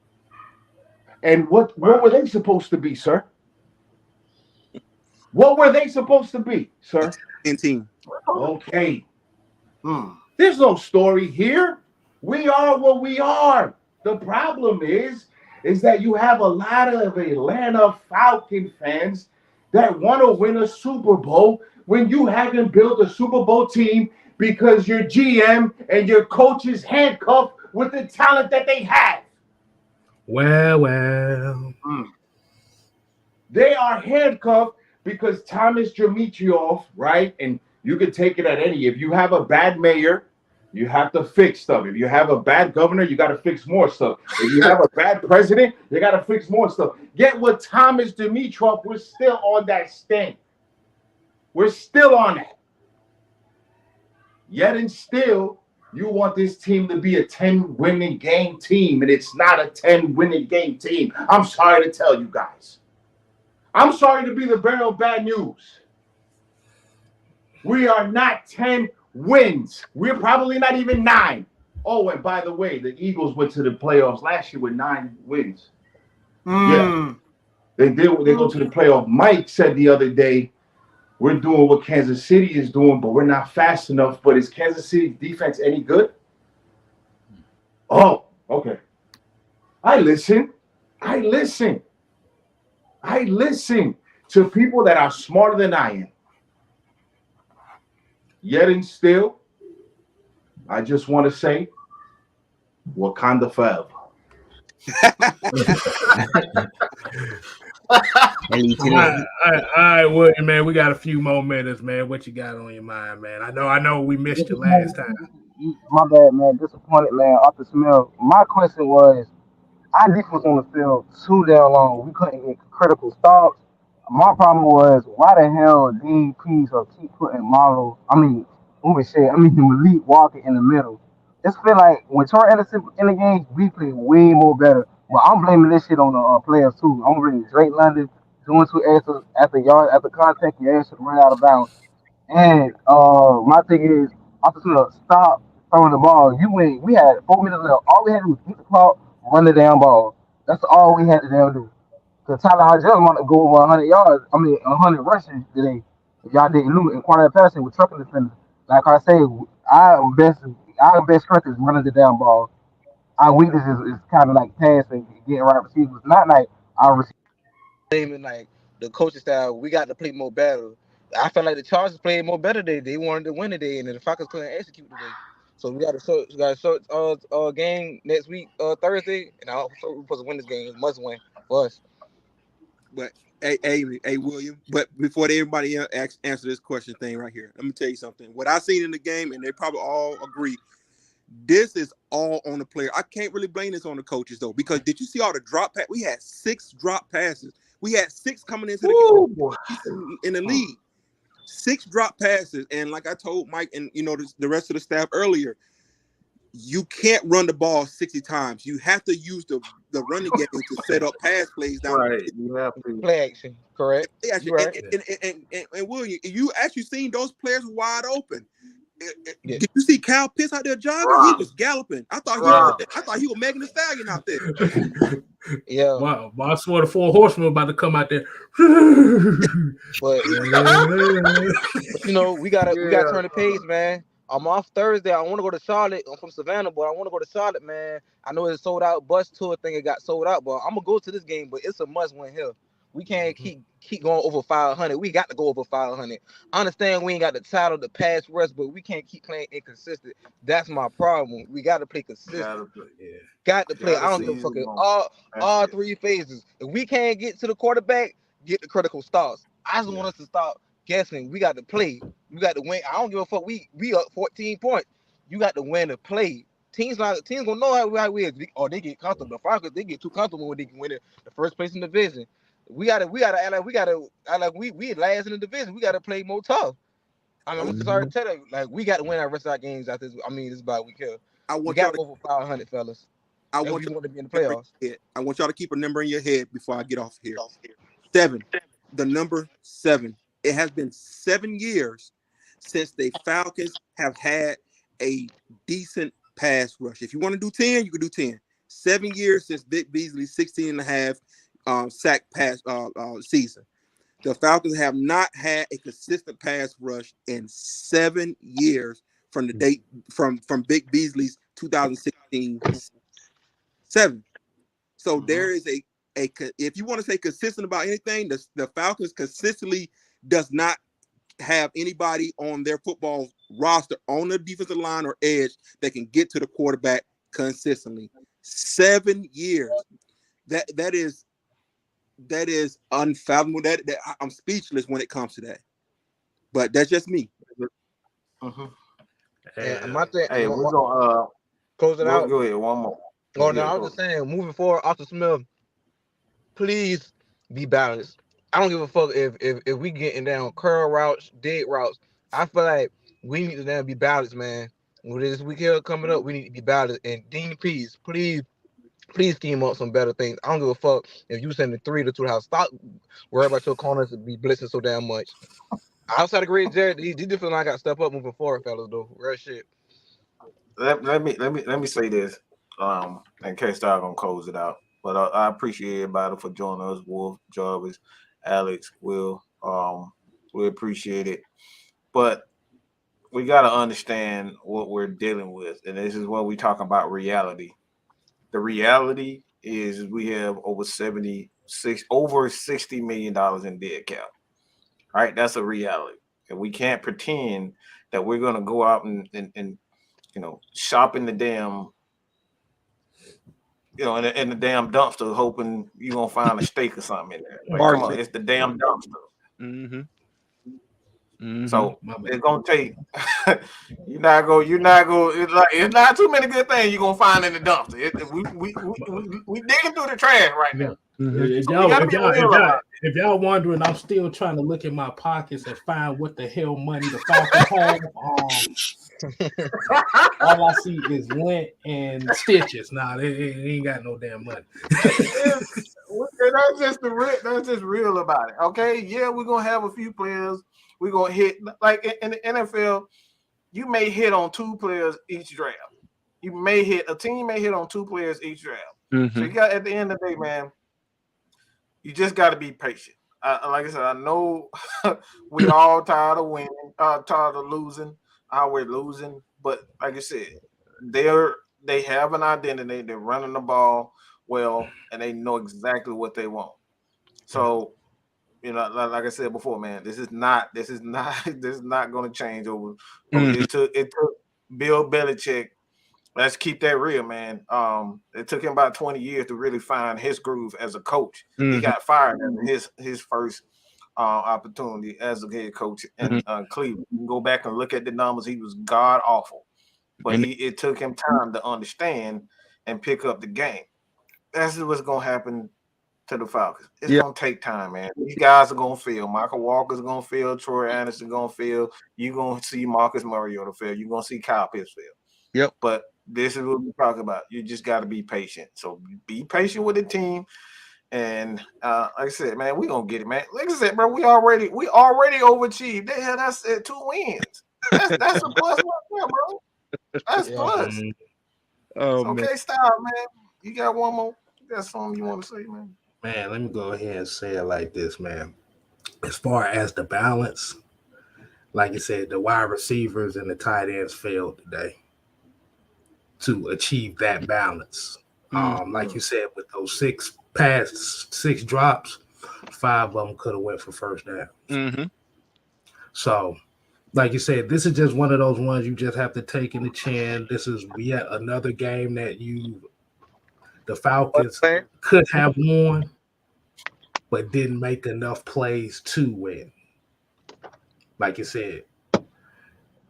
And what were they supposed to be, sir? What were they supposed to be, sir? And team. Okay. There's no story here. We are what we are. The problem is that you have a lot of Atlanta Falcon fans that want to win a Super Bowl when you haven't built a Super Bowl team because your GM and your coach is handcuffed with the talent that they have. Well. They are handcuffed because Thomas Dimitroff, right? And you can take it at any. If you have a bad mayor, you have to fix stuff. If you have a bad governor, you got to fix more stuff. If you have a bad president, you got to fix more stuff. Get with Thomas Dimitroff, we're still on that stand. We're still on that. Yet and still, you want this team to be a 10-winning game team, and it's not a 10-winning game team. I'm sorry to tell you guys. I'm sorry to be the bearer of bad news. We are not 10 wins. We're probably not even 9. Oh, and by the way, the Eagles went to the playoffs last year with 9 wins. Yeah, they did. They go to the playoff. Mike said the other day, we're doing what Kansas City is doing, but we're not fast enough. But is Kansas City's defense any good? Oh, okay. I listen to people that are smarter than I am. Yet and still, I just want to say, Wakanda forever. All right, William, man. We got a few more minutes, man. What you got on your mind, man? I know we missed you last time. My bad, man. Disappointed, man. Arthur Smith. My question was, our defense on the field too damn long. We couldn't get critical stops. My problem was, why the hell DPs are keep putting Malik Walker in the middle. Just feel like when Troy Anderson in the game, we play way more better. But I'm blaming this shit on the players too. I'm blaming Drake London doing 2 extras after contact, your ass should run out of bounds. And my thing is, I'm just gonna stop throwing the ball. We had 4 minutes left. All we had to do was beat the clock, run the damn ball. That's all we had to damn do. Because Tyler Hodges want to go over 100 yards. 100 rushing today. If y'all didn't know, in quarter passing with trucking defenders. Like I say, our best strength is running the damn ball. Our weakness is kind of like passing, getting right receivers. Not like our receivers. Even like the coaching style, we got to play more better. I felt like the Chargers played more better today. They wanted to win today, and the Falcons couldn't execute today. So we got a short game next week, Thursday, and we're supposed to win this game. It's a must win for us. But hey, William. But before everybody else answer this question thing right here, let me tell you something. What I seen in the game, and they probably all agree, this is all on the player. I can't really blame this on the coaches though, because did you see all the drop pass? We had 6 drop passes. We had 6 coming into the game in the league. 6 drop passes, and like I told Mike and the rest of the staff earlier, you can't run the ball 60 times. You have to use the running game to set up pass plays down. Right, you have to play action, correct? Play action. Right. And William, you actually seen those players wide open. Yeah. Did you see Kyle Pitts out there jogging? Right. He was galloping. I thought he was Megan Thee Stallion out there. Yeah. Wow. I swear the 4 horsemen about to come out there. But we gotta turn the page, man. I'm off Thursday. I want to go to Charlotte. I'm from Savannah, but I want to go to Charlotte, man. I know it's sold out. Bus tour thing, it got sold out, but I'm gonna go to this game. But it's a must win here. We can't keep going over 500. We got to go over 500. I understand we ain't got the title, the pass rush, but we can't keep playing inconsistent. That's my problem. We got to play consistent. Got to play. I don't give a fuck. All 3 phases. If we can't get to the quarterback, get the critical starts. I just want us to stop guessing. We got to play. We got to win. I don't give a fuck. We up 14 points. You got to win the play. Teams gonna know how we is. Or they get comfortable. The Falcons, they get too comfortable when they can win the first place in the division. We gotta act like we last in the division. We gotta play more tough. I'm sorry to tell you, like we got to win our rest of our games after this. This is about we kill. We got over 500, fellas. I If want you you want to be in the to remember playoffs. in your head. I want y'all to keep a number in your head before I get off here. 7. The number 7. It has been 7 years since the Falcons have had a decent pass rush. If you want to do 10, you can do 10. 7 years since Vic Beasley's 16 and a half sack pass season. The Falcons have not had a consistent pass rush in 7 years from the date from Vic Beasley's 2016 7. So there is a if you want to say consistent about anything, the Falcons consistently does not have anybody on their football roster on the defensive line or edge that can get to the quarterback consistently. 7 years. That is unfathomable. That I'm speechless when it comes to that. But that's just me. And my thing, Hey, we're gonna close it out. go ahead. One more. Oh, Yeah, no, I was just saying, moving forward, Arthur Smith, please be balanced. I don't give a fuck if we getting down curl routes, dead routes. I feel like we need to now be balanced, man. With this week here coming up, we need to be balanced. And Dean Pease, please scheme up some better things. I don't give a fuck if you send the 3 to 2 house. Stop worry about your corners and be blitzing so damn much. Outside of Great Jared, he just feel like I got to step up moving forward, fellas. Though, real shit. let me say this. In case I'm gonna close it out. But I appreciate everybody for joining us. Wolf, Jarvis, Alex, Will. We appreciate it. But we gotta understand what we're dealing with, and this is what we talk about reality. The reality is we have over $60 million in dead cap. Right? That's a reality. And we can't pretend that we're gonna go out and shop in the damn in the damn dumpster, hoping you're gonna find a steak or something in there. Like, come on, it's the damn dumpster. So it's gonna take. you're not go. It's not too many good things you're gonna find in the dumpster. We digging through the trash right now. If y'all wondering, I'm still trying to look in my pockets and find what the hell money the Falcons have. All I see is lint and stitches. Nah, they ain't got no damn money. That's just real about it. Okay, yeah, we're gonna have a few players. We're gonna hit like in the NFL. You may hit on 2 players each draft. A team may hit on 2 players each draft. So you got at the end of the day, man. You just got to be patient. Like I said, I know we all tired of winning, tired of losing. How we're losing, but like I said, they have an identity. They're running the ball well, and they know exactly what they want. So, like I said before, man, this is not going to change over. It took Bill Belichick. Let's keep that real, man. It took him about 20 years to really find his groove as a coach. He got fired in his first opportunity as a head coach in Cleveland. You can go back and look at the numbers. He was god awful, but it took him time to understand and pick up the game. That's what's gonna happen to the Falcons. It's gonna take time, man. These guys are gonna fail. Michael Walker's gonna fail. Troy Anderson gonna fail. You're gonna see Marcus Mariota fail. You're gonna see Kyle Pitts fail. Yep. But this is what we talk about. You just got to be patient. So be patient with the team. And like I said, man, we gonna get it, man. Like I said, bro, we already overachieved. They had us at 2 wins. That's a plus right there, bro. That's plus. Oh, okay, man. style, man. You got one more? You got something you want to say, man? Man, let me go ahead and say it like this, man. As far as the balance, like you said, the wide receivers and the tight ends failed today to achieve that balance. Like you said, with those 6 drops, 5 of them could have went for first down. So, like you said, this is just one of those ones you just have to take in the chin. This is yet another game that the Falcons could have won, but didn't make enough plays to win. Like you said,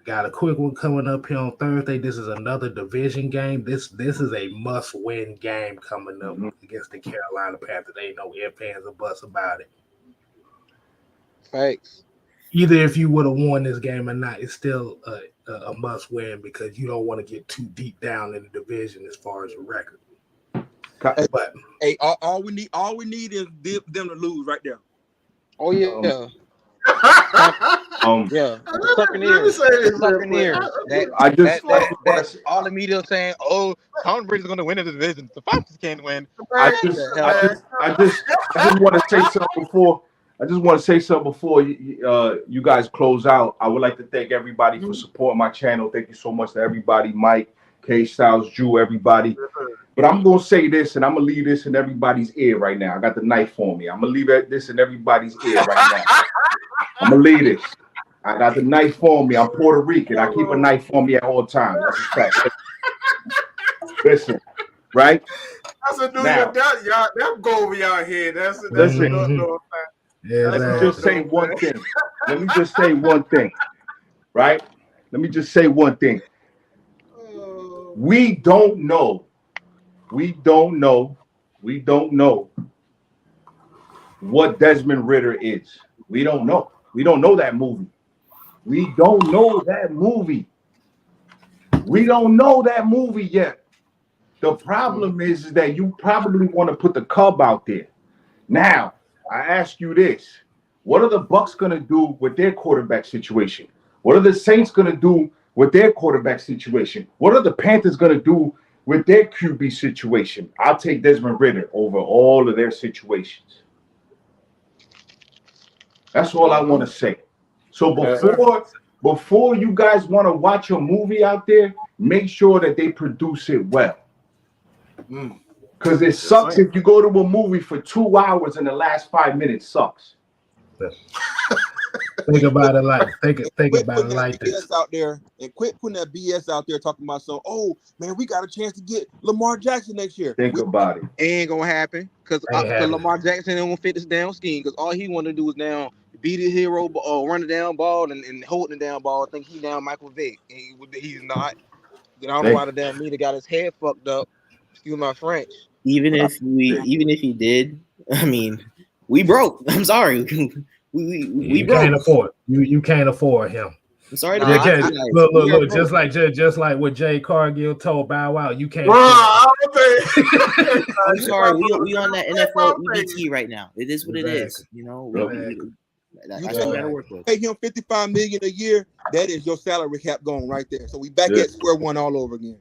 got a quick one coming up here on Thursday. This is another division game. This is a must-win game coming up against the Carolina Panthers. There ain't no ifs, ands, or buts about it. Thanks. Either if you would have won this game or not, it's still a must-win because you don't want to get too deep down in the division as far as the record. But Hey, all we need is them to lose right there. Oh yeah, yeah. Let The me Succaneers, say this the real quick. Succaneers. I just want That to all the media saying, "Oh, Tom Brady's going to win the division. The Falcons can't win." I Man, just, The hell? I just want to say something before. I just want to say something before you guys close out. I would like to thank everybody for supporting my channel. Thank you so much to everybody, Mike, K Styles, Drew, everybody. But I'm gonna say this, and I'm gonna leave this in everybody's ear right now. I got the knife on me. I'm gonna leave this in everybody's ear right now. I'm gonna leave this. I got the knife on me. I'm Puerto Rican. I keep a knife on me at all times. That's a fact. Listen, right? That's a new Now- that go over y'all head. That's Listen. no, yeah, Let me that- just say one thing. Let me just say one thing, right? Let me just say one thing. We don't know what Desmond Ritter is. We don't know. We don't know that movie. We don't know that movie. We don't know that movie yet. The problem is that you probably want to put the Cub out there. Now, I ask you this. What are the Bucks going to do with their quarterback situation? What are the Saints going to do with their quarterback situation? What are the Panthers going to do with their QB situation? I'll take Desmond Ritter over all of their situations. That's all I want to say. So before you guys want to watch a movie out there, make sure that they produce it well. Because it sucks if you go to a movie for 2 hours and the last 5 minutes sucks. think about it like think Quit about putting it that like BS this. out there, and quit putting that BS out there talking about so. Oh man, we got a chance to get Lamar Jackson next year. Think about it. Ain't gonna happen because Ain't happening. Lamar Jackson ain't gonna fit this damn scheme. Because all he want to do is now be the hero, run the down ball and hold the down ball. Think he down Michael Vick. He's not. I don't know why the damn media got his head fucked up. Excuse my French. Even if he did, I mean, we broke. I'm sorry. we You broke. can't afford you can't afford him. I'm sorry to You be can't- guys. look, We are just broke. like what Jay Cargill told Bow Wow, you can't. Bro, afford I'm sorry. We on that NFL EBT right now. It is what it is. Exactly. You know, Exactly. that's what we got to work with. Pay him $55 million a year. That is your salary cap going right there. So we back at square one all over again.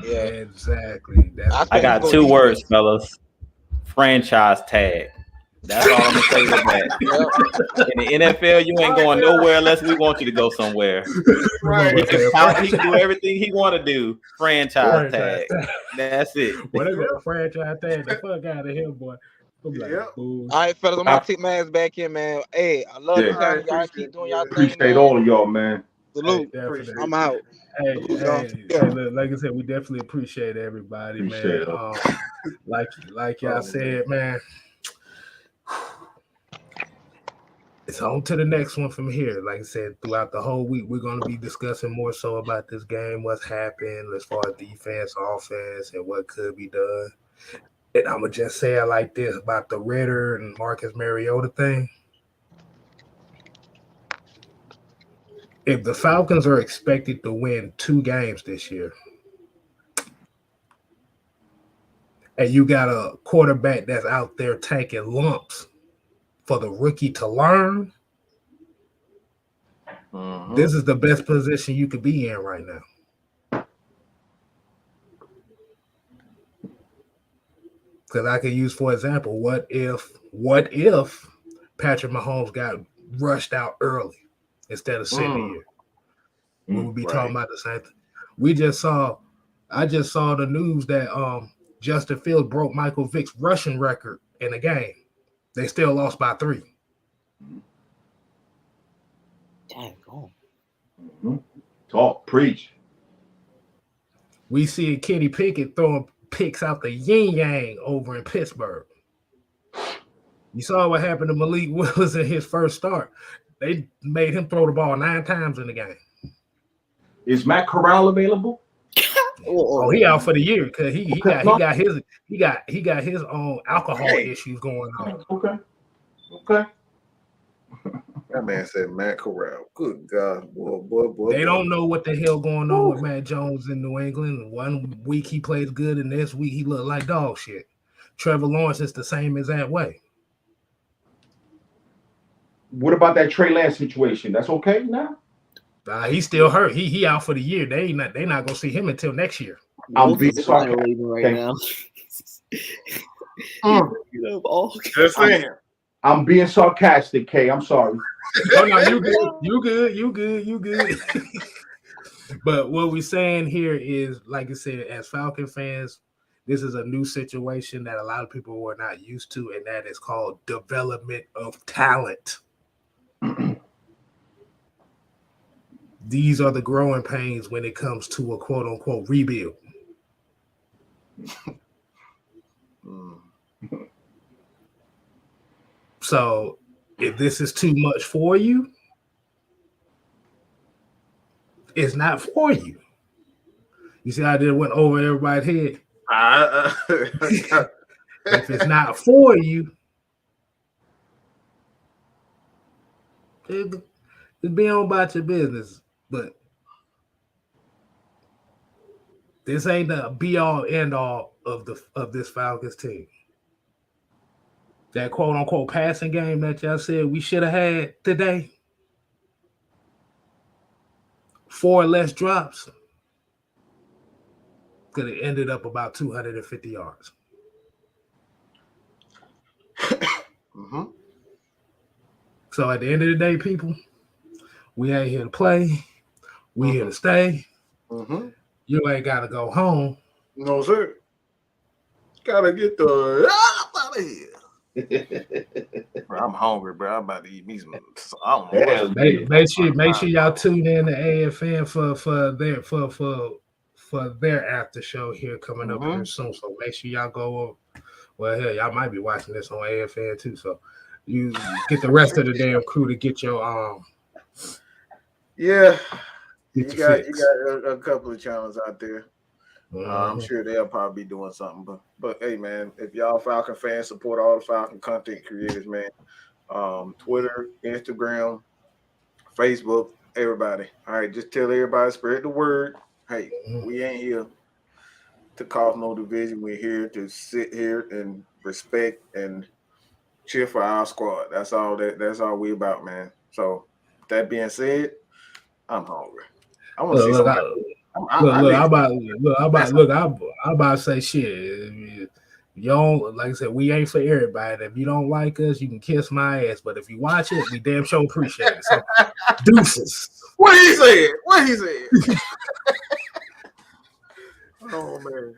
Yeah, exactly. I got 2 words, fellas. Franchise tag. That's all I'm gonna say with that. In the NFL, you ain't going nowhere unless we want you to go somewhere. He can count, he can do everything he want to do. Franchise tag. That's it. Whatever franchise tag the fuck out of here, boy. All right, fellas, I'm gonna take my ass back in, man. Hey, I love the channel. Y'all keep doing y'all thing. Appreciate all of y'all, man. Salute. I'm out. Hey, look, like I said, we definitely appreciate everybody, Appreciate man. Like y'all said, man. It's on to the next one from here. Like I said, throughout the whole week, we're going to be discussing more so about this game, what's happened as far as defense, offense, and what could be done. And I'm going to just say it like this about the Ritter and Marcus Mariota thing. If the Falcons are expected to win 2 games this year, and you got a quarterback that's out there taking lumps for the rookie to learn, this is the best position you could be in right now. Because I could use, for example, what if Patrick Mahomes got rushed out early instead of sitting here? We would be talking about the same thing. I just saw the news that Justin Fields broke Michael Vick's rushing record in a game. They still lost by 3. Dang, go. Talk, preach. We see Kenny Pickett throwing picks out the yin yang over in Pittsburgh. You saw what happened to Malik Willis in his first start. They made him throw the ball 9 times in the game. Is Matt Corral available? Oh, he out for the year because he got his own alcohol issues going on. Okay. That man said Matt Corral. Good God, boy. They don't know what the hell going on with Matt Jones in New England. One week he plays good, and next week he looked like dog shit. Trevor Lawrence is the same as that way. What about that Trey Lance situation? That's okay now? He's still hurt. He out for the year. They not gonna see him until next year. I'm Wolf being is violating sarcastic. right now. You know, all Just saying. I'm being sarcastic, Kay. I'm sorry. Oh no, you good. You good. But what we're saying here is, like I said, as Falcon fans, this is a new situation that a lot of people were not used to, and that is called development of talent. These are the growing pains when it comes to a quote unquote rebuild. So if this is too much for you, it's not for you. You see how I did went over everybody's head? If it's not for you, just be on about your business. But this ain't the be all end all of this Falcons team. That quote unquote passing game that y'all said we should have had today, 4 less drops, could have ended up about 250 yards. Mm-hmm. So at the end of the day, people, we ain't here to play. We here to stay. Mm-hmm. You ain't got to go home. No, sir. Gotta get the hell out of here. Bro, I'm hungry, bro. I'm about to eat me some. I don't know. Make sure y'all tune in to AFN for their after show here coming up here soon. So make sure y'all go. Well, hell, y'all might be watching this on AFN too. So you get the rest of the damn crew to get your Yeah, you get got fix. a couple of channels out there. I'm sure they'll probably be doing something, but hey, man, if y'all Falcon fans, support all the Falcon content creators, man. Twitter, Instagram, Facebook, everybody. All right, just tell everybody, spread the word. Hey, we ain't here to cause no division. We're here to sit here and respect and cheer for our squad. That's all we about, man. So that being said, I'm hungry. I want to see somebody. I'm about to say shit. You don't, like I said, we ain't for everybody. If you don't like us, you can kiss my ass. But if you watch it, we damn sure appreciate it. So deuces. What he said? Oh man.